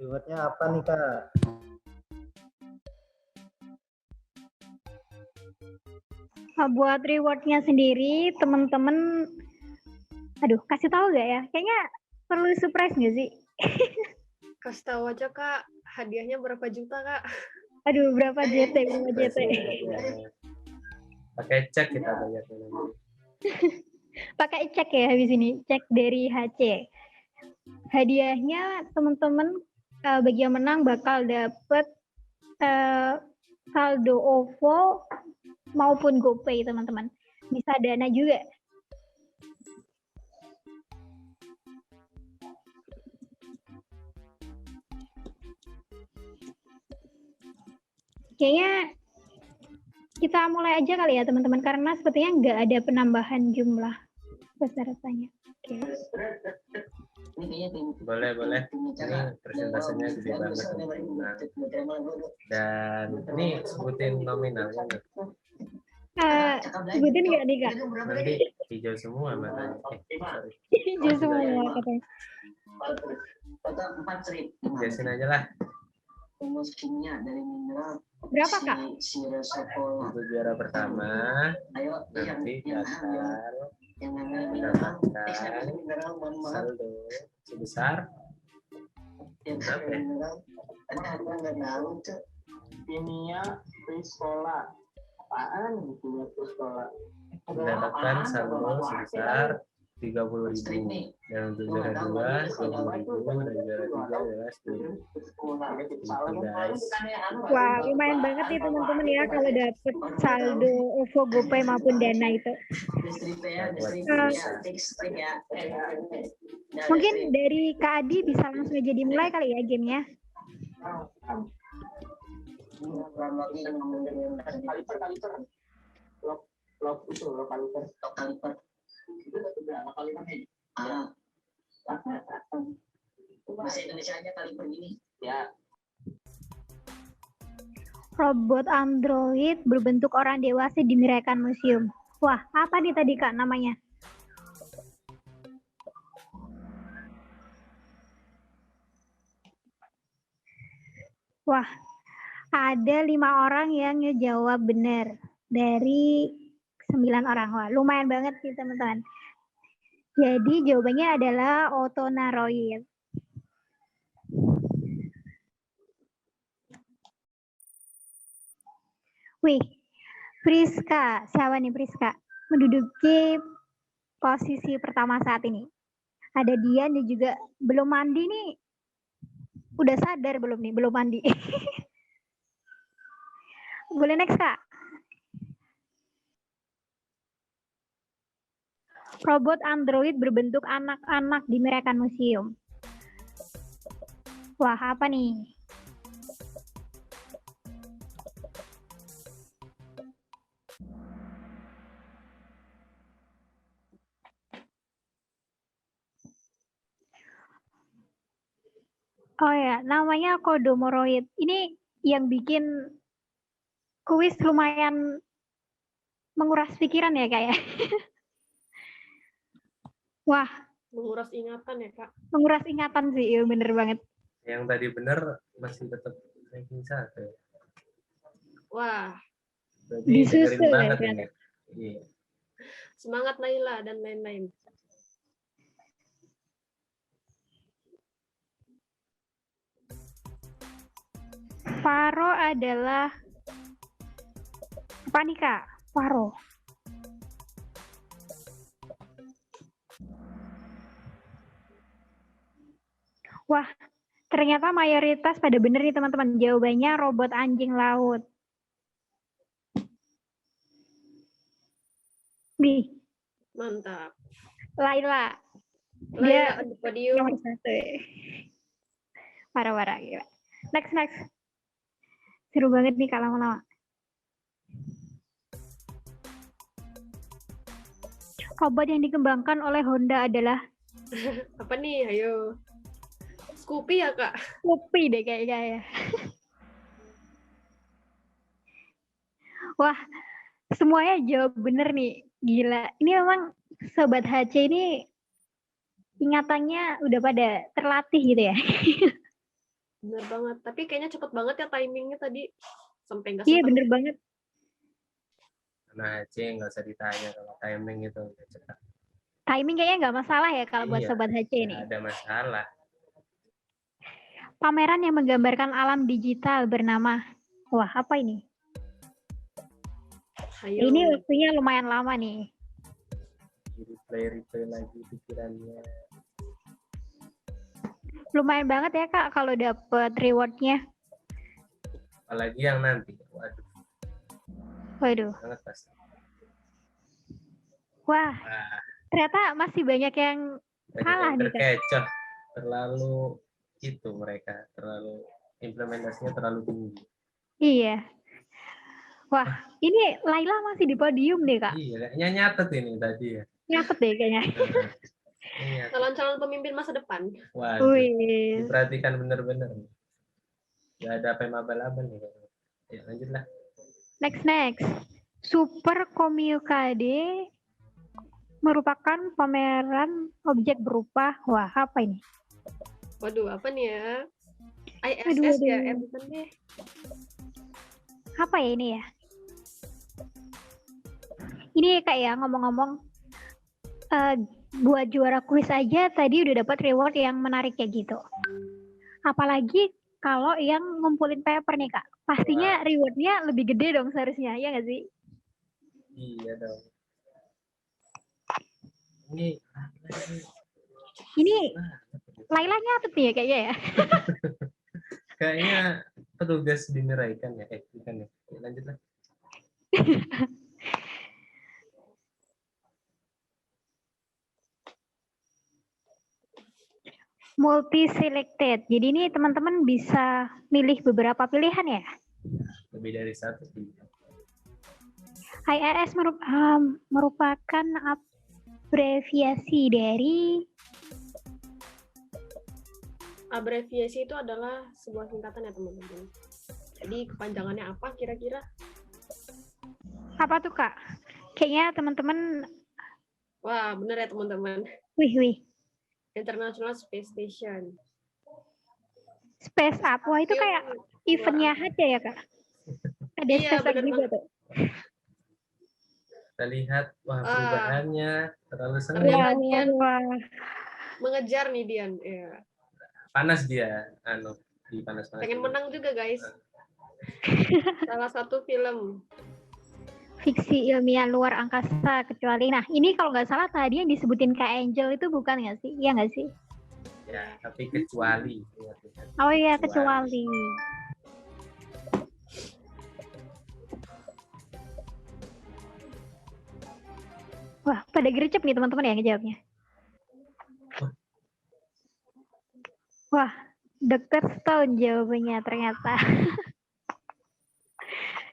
Rewardnya apa nih Kak? Buat rewardnya sendiri, teman-teman, aduh, kasih tahu gak ya? Kayaknya perlu surprise nggak sih? Kasih tahu aja Kak, hadiahnya berapa juta Kak? Aduh, berapa JT? Berapa JT? Pakai cek kita bayarnya nanti. Pakai cek ya habis ini, cek dari HC. Hadiahnya teman-teman bagi yang menang bakal dapet saldo OVO maupun GoPay teman-teman. Bisa Dana juga. Kayaknya kita mulai aja kali ya teman-teman, karena sepertinya nggak ada penambahan jumlah pesertanya. Oke. Boleh. Ini persentasenya gede banget. Dan ini sebutin nominalnya nih. Sebutin nggak nih Kak? Nanti hijau semua makanya. Sorry. Hijau semua katanya. Jelasin aja lah. Berapa Kak? Untuk juara pertama, nanti akan mendapatkan saldo sebesar berapa ya? Mendapatkan saldo sebesar 30.000 dan untuk juara 2 20.000 dan juara 3 adalah 10.000. Gitu guys. Wah, lumayan banget nih teman-teman ya kalau dapet saldo OVO, GoPay maupun Dana itu. Mungkin dari Kak Adi bisa langsung aja dimulai kali ya gamenya. Robot android berbentuk orang dewasa di Mirakan Museum. Wah, apa nih tadi Kak namanya? Wah, ada 5 orang yang ngejawab benar dari 9 orang. Wah, lumayan banget sih teman-teman. Jadi jawabannya adalah Otonaroid. Wih, Priska, siapa nih Priska? Menduduki posisi pertama saat ini. Ada Dian dan juga belum mandi nih. Udah sadar belum nih? Belum mandi. Boleh next Kak? Robot android berbentuk anak-anak di Mirakan Museum. Wah, apa nih? Oh ya, namanya Kodomoroid. Ini yang bikin kuis lumayan menguras pikiran ya Kak ya? Wah, Menguras ingatan ya Kak. menguras ingatan sih, ya bener banget. Yang tadi benar masih tetap ranking 1. Wah, Berarti Disusul dengerin ya, banget kan? ini. Iya. semangat Naila dan lain-lain. Faro adalah apa nih Kak? Faro. Wah, ternyata mayoritas pada bener nih teman-teman. Jawabannya robot anjing laut. Nih, Mantap. Laila. Laila Dia on the podium. nomor 1. Parah-parah gila. Next. Seru banget nih Kak lama-lama. Robot yang dikembangkan oleh Honda adalah Apa nih? Ayo. Scoopy ya Kak? Scoopy deh kayaknya ya. Wah, semuanya jawab bener nih. Gila. Ini memang Sobat HC ini ingatannya udah pada terlatih gitu ya. Bener banget. Tapi kayaknya cepet banget ya timingnya tadi. Sampai nggak Iya sempat. bener banget. Nah, C nggak usah ditanya kalau timing itu udah cepat. Timing kayaknya nggak masalah ya kalau buat Iya, Sobat HC ini. nggak ada masalah. pameran yang menggambarkan alam digital bernama, wah apa ini? Ayo. Ini waktunya lumayan lama nih. Replay lagi pikirannya. Lumayan banget ya Kak kalau dapet rewardnya. Apalagi yang nanti. Waduh. Sangat pasti. Wah, ternyata masih banyak yang kalah nih Kak. Terkecoh. Terlalu itu mereka. Terlalu implementasinya terlalu tinggi. Iya. Wah, ini Laila masih di podium deh Kak. Iya, kayaknya nyatet ini tadi ya. Nyatet deh kayaknya. Iya. Calon-calon pemimpin masa depan. Waduh, Wih. diperhatikan bener-bener. Gak ada apa yang abal-abal nih. Ya, lanjutlah. Next. Super Komiukade merupakan pameran objek berupa, wah apa ini? Waduh, apa nih ya? ISS Aduh. ya, bukan deh. Apa ya ini ya? Ini Kak ya ngomong-ngomong, buat juara kuis aja tadi udah dapat reward yang menarik kayak gitu. Apalagi kalau yang ngumpulin paper nih Kak, pastinya rewardnya lebih gede dong seharusnya, ya nggak sih? Iya dong. Ini Laila nyatet nih ya kayaknya ya. kayaknya petugas dineraikan ya. Bukan ya. Lanjutlah. Multi selected. Jadi ini teman-teman bisa milih beberapa pilihan ya. Lebih dari satu sih. IRS merupakan abreviasi dari Abreviasi itu adalah sebuah singkatan ya teman-teman. Jadi kepanjangannya apa kira-kira? apa tuh Kak? Kayaknya teman-teman, Wah, bener ya teman-teman. wih, International Space Station. Space Up. Wah itu kayak eventnya aja ya Kak. Ada Iya, Space Up bener juga banget. tuh. Kita lihat perubahannya terlalu Terlihat sengit. Dian Wah. mengejar nih Dian. Ya. Panas dia, di panas-panas. Pengen menang juga guys. Salah satu film. Fiksi ilmiah luar angkasa kecuali. Nah ini kalau nggak salah tadi yang disebutin Kak Angel itu bukan nggak sih? Iya nggak sih? Ya, tapi kecuali. Oh iya kecuali. Wah pada gercep nih teman-teman ya ngejawabnya. Wah Dr. Stone jawabannya ternyata.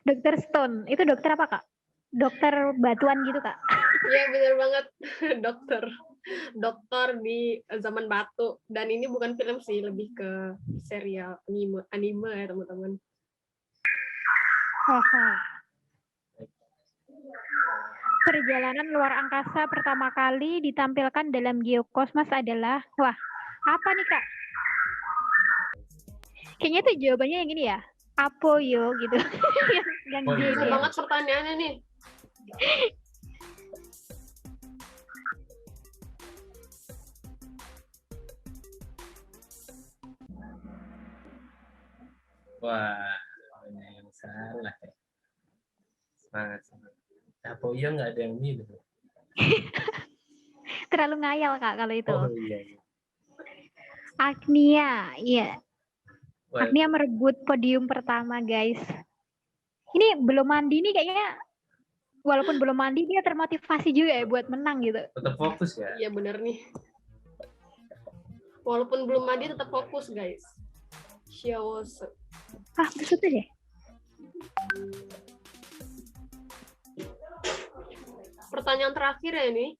Dr. Stone itu dokter apa Kak? Dokter batuan gitu Kak? Iya bener banget. Dokter di zaman batu. Dan ini bukan film sih, lebih ke serial anime ya teman-teman. Perjalanan luar angkasa pertama kali ditampilkan dalam Geokosmos adalah, wah, apa nih Kak? Kayaknya tuh jawabannya yang ini ya, Apoyo gitu. yang Oh, iya. G Bener ya. banget pertanyaannya nih. Wah, banyak yang salah ya. Semangat. Apoyo nggak ada yang ini. Terlalu ngayal Kak kalau itu. Oh iya. Agnia, iya. Wah, Agnia merebut podium pertama guys. Ini belum mandi nih kayaknya. Walaupun belum mandi dia termotivasi juga ya buat menang gitu. tetap fokus ya. Iya bener nih. Walaupun belum mandi tetap fokus guys. Xiaosu. Ah, maksudnya deh. Pertanyaan terakhir ya ini.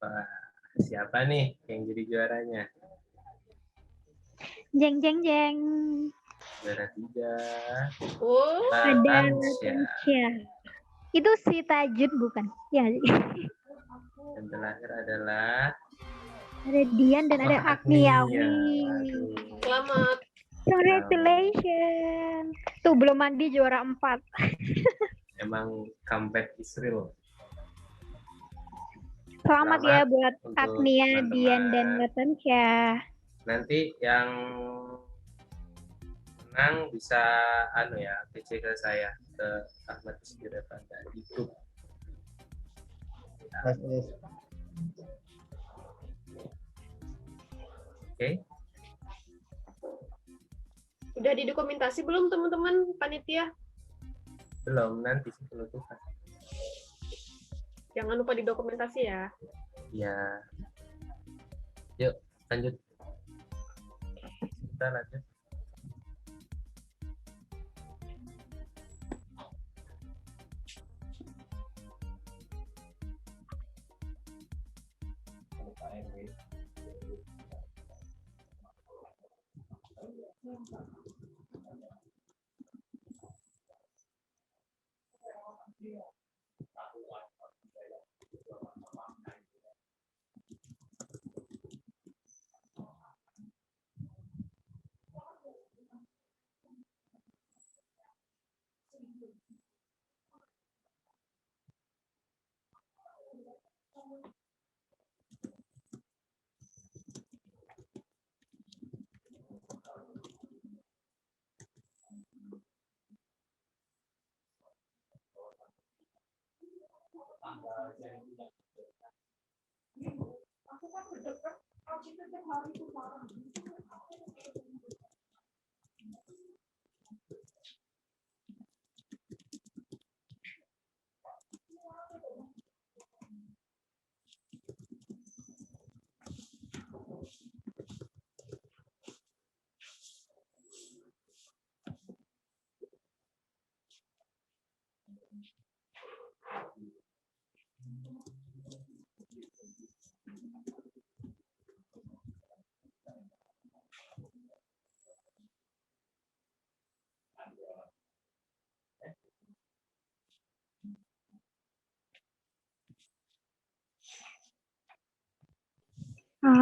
Wah, siapa nih yang jadi juaranya? Jeng jeng jeng. Juara 3. Oh, Ada Tansya. Tansya. Itu si Tajud bukan? Ya nggak sih? Dan terakhir adalah Ada Dian dan ada Agnia. Agnia. Wih. Aduh. selamat. Congratulations. Tuh belum mandi juara 4. emang comeback Israel. Selamat ya buat untuk Agnia, teman-teman. Dian, dan Latansya. Nanti yang menang bisa PC ke saya, ke Ahmad Isbirevan di YouTube. Oke. Udah didokumentasi belum teman-teman panitia? Belum, nanti sih penutupan. Jangan lupa didokumentasi ya. Ya. Yuk, lanjut. Kita lanjut.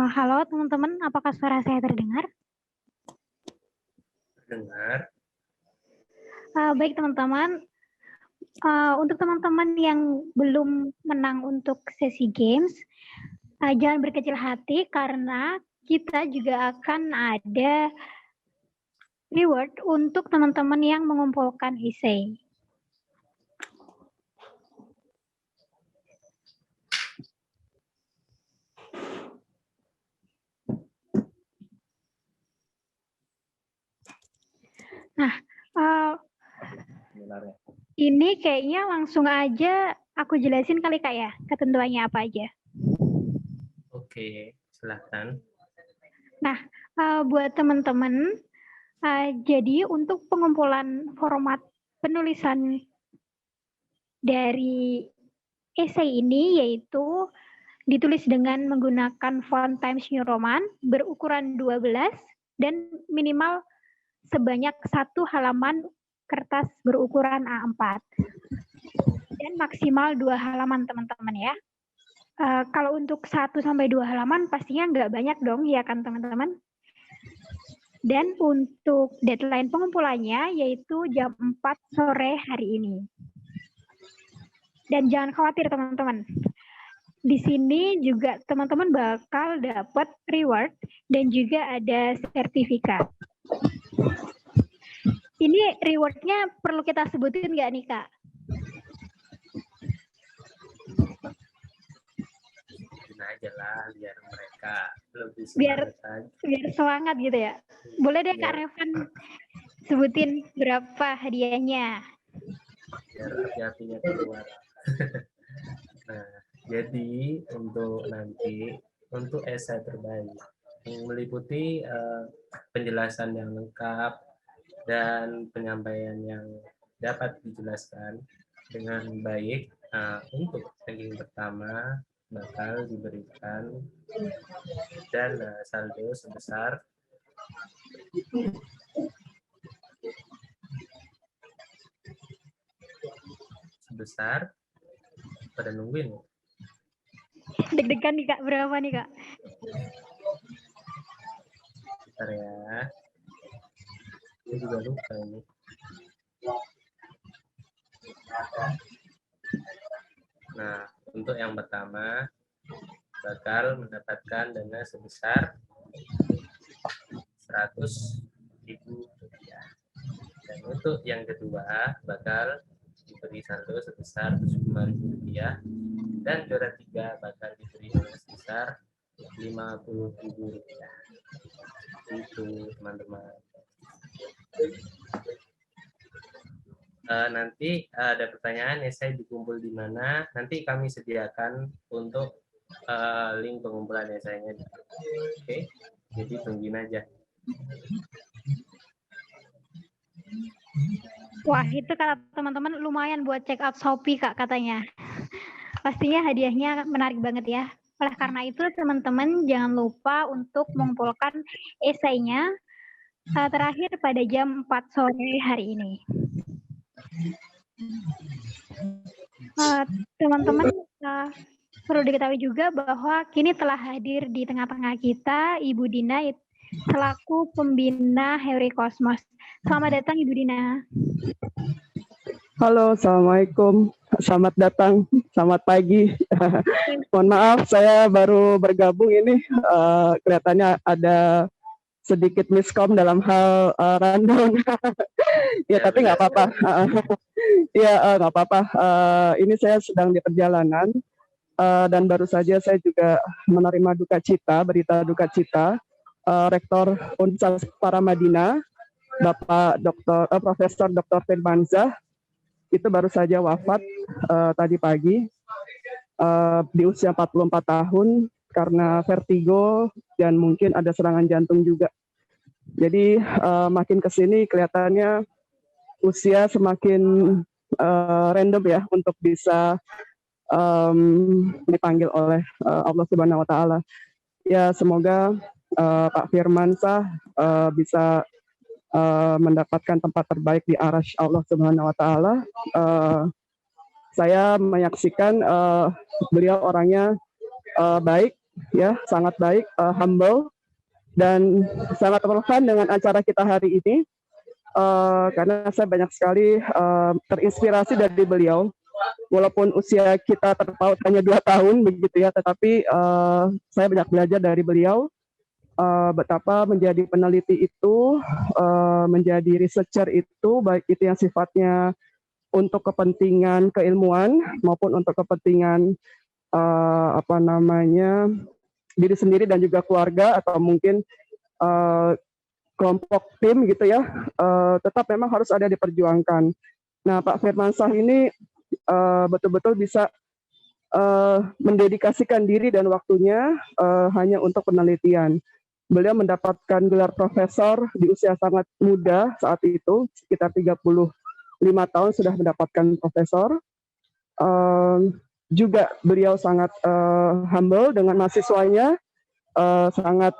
Halo teman-teman, apakah suara saya terdengar? Dengar. Baik teman-teman, untuk teman-teman yang belum menang untuk sesi games, jangan berkecil hati karena kita juga akan ada reward untuk teman-teman yang mengumpulkan essay. Nah, ini kayaknya langsung aja aku jelasin kali Kak ya, ketentuannya apa aja. Oke, silahkan. Nah, buat teman-teman, jadi untuk pengumpulan format penulisan dari essay ini yaitu ditulis dengan menggunakan font Times New Roman berukuran 12 dan minimal sebanyak 1 halaman kertas berukuran A4 dan maksimal 2 halaman teman-teman ya. Kalau untuk 1-2 halaman pastinya nggak banyak dong ya kan teman-teman. Dan untuk deadline pengumpulannya yaitu jam 4 sore hari ini. Dan jangan khawatir teman-teman. Di sini juga teman-teman bakal dapat reward dan juga ada sertifikat. Ini rewardnya perlu kita sebutin nggak nih Kak? Sebutin aja lah biar mereka lebih Biar semangat aja. gitu ya. Boleh deh Kak Biar- Revan sebutin berapa hadiahnya. Biar hati-hatinya keluar. Nah, jadi untuk esai terbaik yang meliputi penjelasan yang lengkap dan penyampaian yang dapat dijelaskan dengan baik. Untuk ranking pertama bakal diberikan dan saldo sebesar pada nungguin. Deg-degan nih Kak, berapa nih Kak? Bentar ya. Saya juga lupa ini. Nah, untuk yang pertama bakal mendapatkan dana sebesar Rp100.000. Dan untuk yang kedua bakal diberi saldo sebesar Rp75.000 dan juara 3 bakal diberi dana sebesar Rp50.000. Itu teman-teman. Nanti ada pertanyaan saya dikumpul di mana, nanti kami sediakan untuk link pengumpulan esainya. Oke, jadi tungguin aja. Wah, itu kata teman-teman lumayan buat check out Shopee, Kak, katanya. Pastinya hadiahnya menarik banget ya. Oleh karena itu, teman-teman jangan lupa untuk mengumpulkan esainya terakhir pada jam 4 sore hari ini. Teman-teman perlu diketahui juga bahwa kini telah hadir di tengah-tengah kita Ibu Dina selaku pembina Heuri Cosmos. Selamat datang Ibu Dina. Halo, Assalamualaikum. Selamat datang, selamat pagi. Mohon maaf, saya baru bergabung ini. Kelihatannya ada sedikit miskom dalam hal rundown. Ya, tapi nggak apa-apa. Ya, nggak apa-apa. Ini saya sedang di perjalanan dan baru saja saya juga menerima berita duka cita Rektor Universitas Paramadina, Bapak Profesor Dr. Firmansyah, itu baru saja wafat tadi pagi di usia 44 tahun karena vertigo dan mungkin ada serangan jantung juga. Jadi makin ke sini kelihatannya usia semakin random ya untuk bisa dipanggil oleh Allah Subhanahu wa taala. Ya, semoga Pak Firmansyah bisa mendapatkan tempat terbaik di arasy Allah Subhanahu wa taala. Saya menyaksikan beliau orangnya baik ya, sangat baik, humble, dan sangat relevan dengan acara kita hari ini karena saya banyak sekali terinspirasi dari beliau. Walaupun usia kita terpaut hanya 2 tahun begitu ya, tetapi saya banyak belajar dari beliau betapa menjadi peneliti itu, menjadi researcher itu, baik itu yang sifatnya untuk kepentingan keilmuan maupun untuk kepentingan diri sendiri dan juga keluarga atau mungkin kelompok tim gitu ya, tetap memang harus ada diperjuangkan. Nah, Pak Firmansyah ini betul-betul bisa mendedikasikan diri dan waktunya hanya untuk penelitian. Beliau mendapatkan gelar profesor di usia sangat muda saat itu, sekitar 35 tahun sudah mendapatkan profesor. Juga beliau sangat humble dengan mahasiswanya, sangat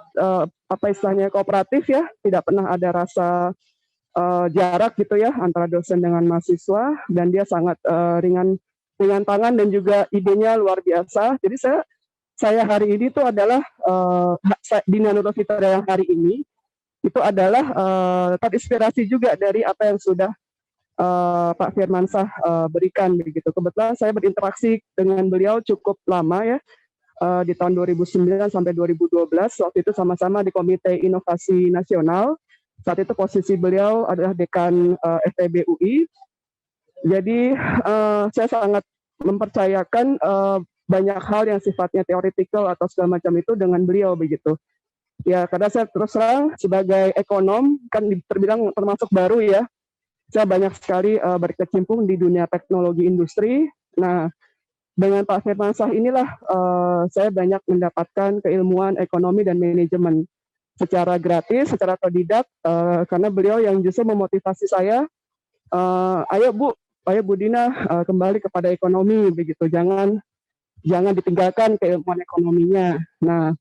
kooperatif ya, tidak pernah ada rasa jarak gitu ya antara dosen dengan mahasiswa, dan dia sangat ringan tangan dan juga idenya luar biasa. Jadi saya hari ini itu adalah Dina Nurul Fitria yang hari ini itu adalah terinspirasi juga dari apa yang sudah Pak Firmansyah berikan begitu. Kebetulan saya berinteraksi dengan beliau cukup lama ya, di tahun 2009 sampai 2012. Waktu itu sama-sama di Komite Inovasi Nasional. Saat itu posisi beliau adalah dekan FEB UI. Jadi saya sangat mempercayakan banyak hal yang sifatnya teoretikal atau segala macam itu dengan beliau begitu. Ya, karena saya terus terang sebagai ekonom kan terbilang termasuk baru ya. Saya banyak sekali berkecimpung di dunia teknologi industri. Nah, dengan Pak Firmansyah inilah saya banyak mendapatkan keilmuan ekonomi dan manajemen secara gratis, secara otodidak, karena beliau yang justru memotivasi saya, ayo Bu Dina kembali kepada ekonomi begitu, jangan ditinggalkan keilmuan ekonominya. Nah,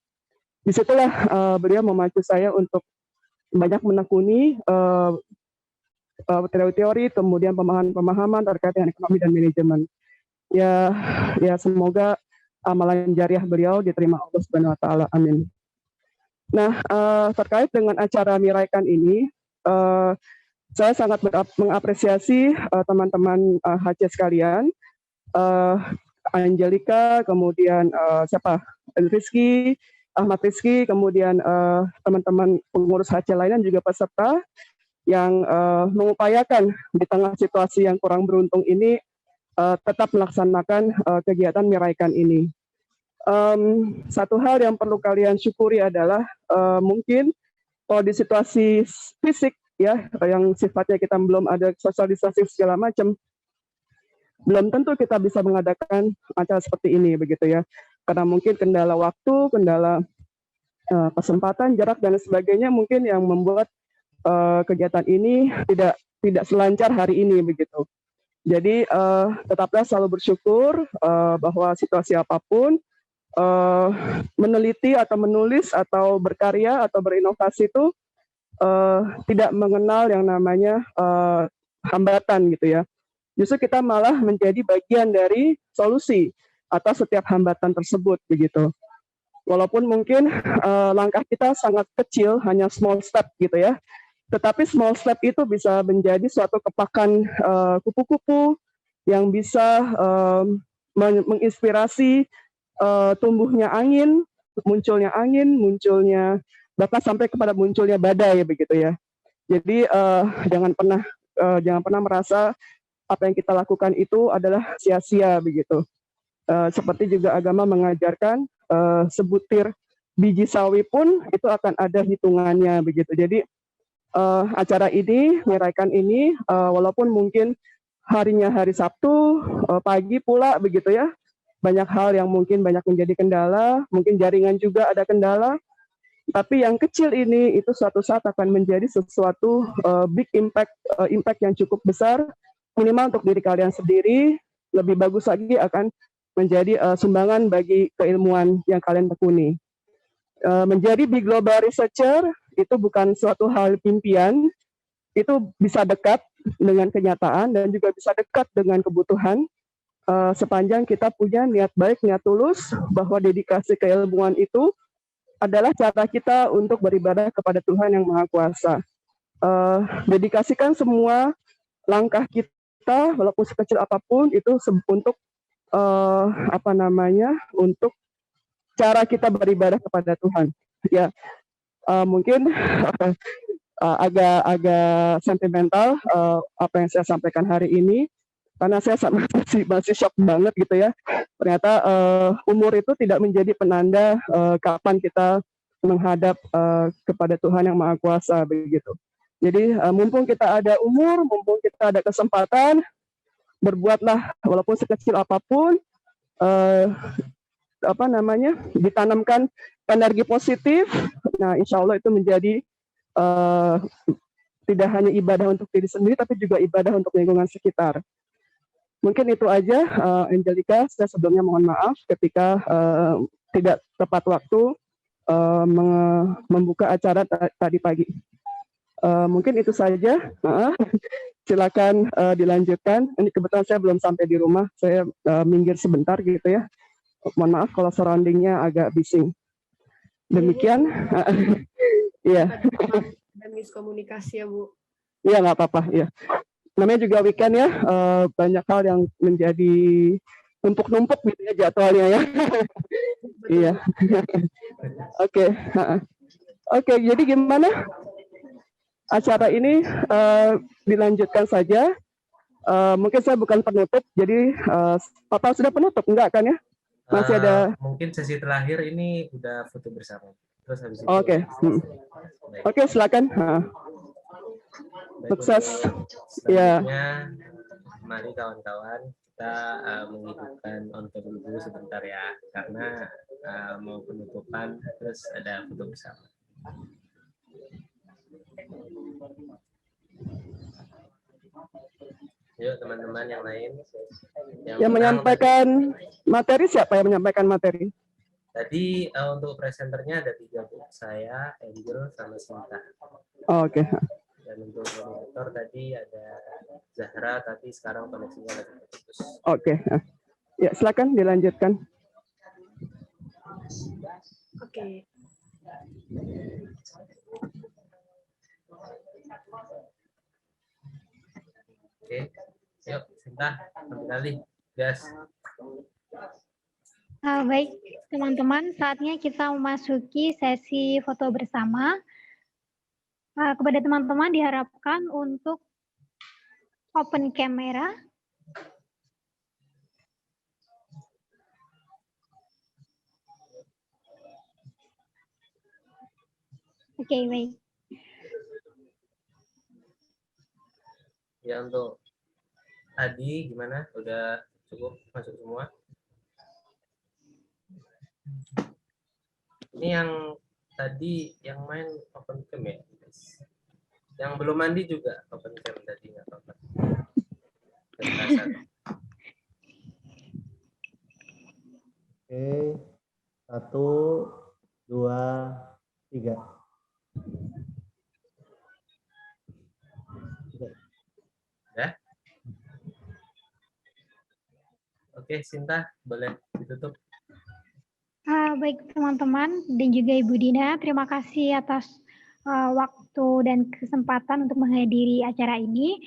disitulah beliau memacu saya untuk banyak menekuni teori-teori, kemudian pemahaman terkait dengan ekonomi dan manajemen. Ya semoga amalan jariah beliau diterima Allah Subhanahu wa taala. Amin. Nah, terkait dengan acara Miraikan ini, saya sangat mengapresiasi teman-teman HC sekalian, Angelica, kemudian siapa, Rizky, Ahmad Rizky, kemudian teman-teman pengurus HC lainnya juga peserta yang mengupayakan di tengah situasi yang kurang beruntung ini tetap melaksanakan kegiatan Miraikan ini. Satu hal yang perlu kalian syukuri adalah mungkin kalau di situasi fisik ya yang sifatnya kita belum ada sosialisasi segala macam, belum tentu kita bisa mengadakan acara seperti ini begitu ya, karena mungkin kendala waktu, kendala kesempatan, jarak dan sebagainya mungkin yang membuat kegiatan ini tidak selancar hari ini begitu. Jadi tetaplah selalu bersyukur bahwa situasi apapun meneliti atau menulis atau berkarya atau berinovasi itu tidak mengenal yang namanya hambatan gitu ya. Justru kita malah menjadi bagian dari solusi atas setiap hambatan tersebut begitu. Walaupun mungkin langkah kita sangat kecil, hanya small step gitu ya. Tetapi small step itu bisa menjadi suatu kepakan kupu-kupu yang bisa menginspirasi tumbuhnya angin, munculnya bahkan sampai kepada munculnya badai begitu ya. Jadi jangan pernah merasa apa yang kita lakukan itu adalah sia-sia begitu. Seperti juga agama mengajarkan sebutir biji sawi pun itu akan ada hitungannya begitu. Jadi acara ini, Miraikan ini, walaupun mungkin harinya hari Sabtu pagi pula begitu ya, banyak hal yang mungkin banyak menjadi kendala, mungkin jaringan juga ada kendala, tapi yang kecil ini itu suatu saat akan menjadi sesuatu big impact yang cukup besar, minimal untuk diri kalian sendiri, lebih bagus lagi akan menjadi sumbangan bagi keilmuan yang kalian tekuni. Menjadi big global researcher itu bukan suatu hal impian, itu bisa dekat dengan kenyataan dan juga bisa dekat dengan kebutuhan sepanjang kita punya niat baik, niat tulus bahwa dedikasi keilmuan itu adalah cara kita untuk beribadah kepada Tuhan yang Maha Kuasa. Dedikasikan semua langkah kita walaupun sekecil apapun itu untuk untuk cara kita beribadah kepada Tuhan. Ya, mungkin agak sentimental apa yang saya sampaikan hari ini, karena saya masih shock banget gitu ya. Ternyata umur itu tidak menjadi penanda kapan kita menghadap kepada Tuhan yang Maha Kuasa begitu. Jadi mumpung kita ada umur, mumpung kita ada kesempatan, berbuatlah walaupun sekecil apapun, ditanamkan energi positif. Nah, insya Allah itu menjadi tidak hanya ibadah untuk diri sendiri, tapi juga ibadah untuk lingkungan sekitar. Mungkin itu aja, Angelica. Saya sebelumnya mohon maaf ketika tidak tepat waktu membuka acara tadi pagi. Mungkin itu saja. Silakan dilanjutkan. Ini kebetulan saya belum sampai di rumah. Saya minggir sebentar gitu ya. Mohon maaf kalau surroundingnya agak bising. Demikian. Iya. Dan miskomunikasi ya Bu. Iya nggak apa-apa. Ya. Namanya juga weekend ya, banyak hal yang menjadi numpuk-numpuk gitu ya jadwalnya ya. Iya. Oke, jadi gimana? Acara ini dilanjutkan saja. Mungkin saya bukan penutup, jadi Papa sudah penutup enggak kan ya? Masih ada. Mungkin sesi terakhir ini udah foto bersama. Terus habis itu. Oke, silakan. Sukses. Ya. Mari kawan-kawan kita menghidupkan on-cam dulu sebentar ya, karena mau penutupan terus ada foto bersama. Yuk teman-teman yang lain. Yang menyampaikan materi siapa yang menyampaikan materi? Tadi untuk presenternya ada 3 Bu, saya, Angel, sama Sinta. Oke. Dan untuk moderator tadi ada Zahra, tapi sekarang koneksinya lagi putus. Oke. Ya, silakan dilanjutkan. Oke. Oke, yuk Sinta, ambil alih. Gas. Baik, teman-teman, saatnya kita memasuki sesi foto bersama. Kepada teman-teman diharapkan untuk open kamera. Oke, baik. Ya, untuk Adi gimana? Udah cukup masuk semua? Ini yang tadi yang main open cam ya, guys. Yang belum mandi juga open cam tadi, nggak apa-apa. Oke, 1, 2, 3. Ya. Oke, Sinta, boleh ditutup. Baik teman-teman dan juga Ibu Dina, terima kasih atas waktu dan kesempatan untuk menghadiri acara ini.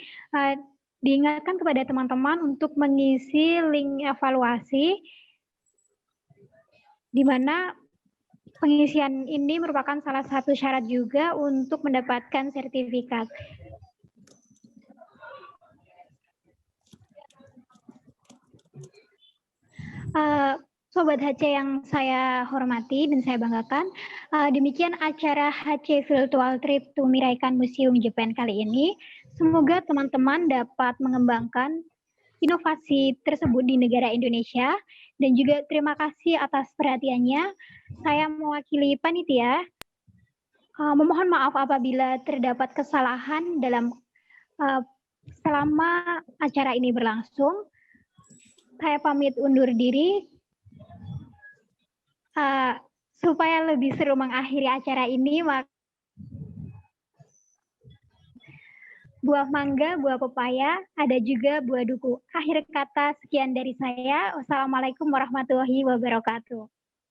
Diingatkan kepada teman-teman untuk mengisi link evaluasi, di mana pengisian ini merupakan salah satu syarat juga untuk mendapatkan sertifikat. Sobat HC yang saya hormati dan saya banggakan, demikian acara HC Virtual Trip to Miraikan Museum Japan kali ini. Semoga teman-teman dapat mengembangkan inovasi tersebut di negara Indonesia, dan juga terima kasih atas perhatiannya. Saya mewakili panitia, memohon maaf apabila terdapat kesalahan dalam selama acara ini berlangsung. Saya pamit undur diri. Supaya lebih seru mengakhiri acara ini, buah mangga, buah pepaya, ada juga buah duku. Akhir kata sekian dari saya. Wassalamualaikum warahmatullahi wabarakatuh.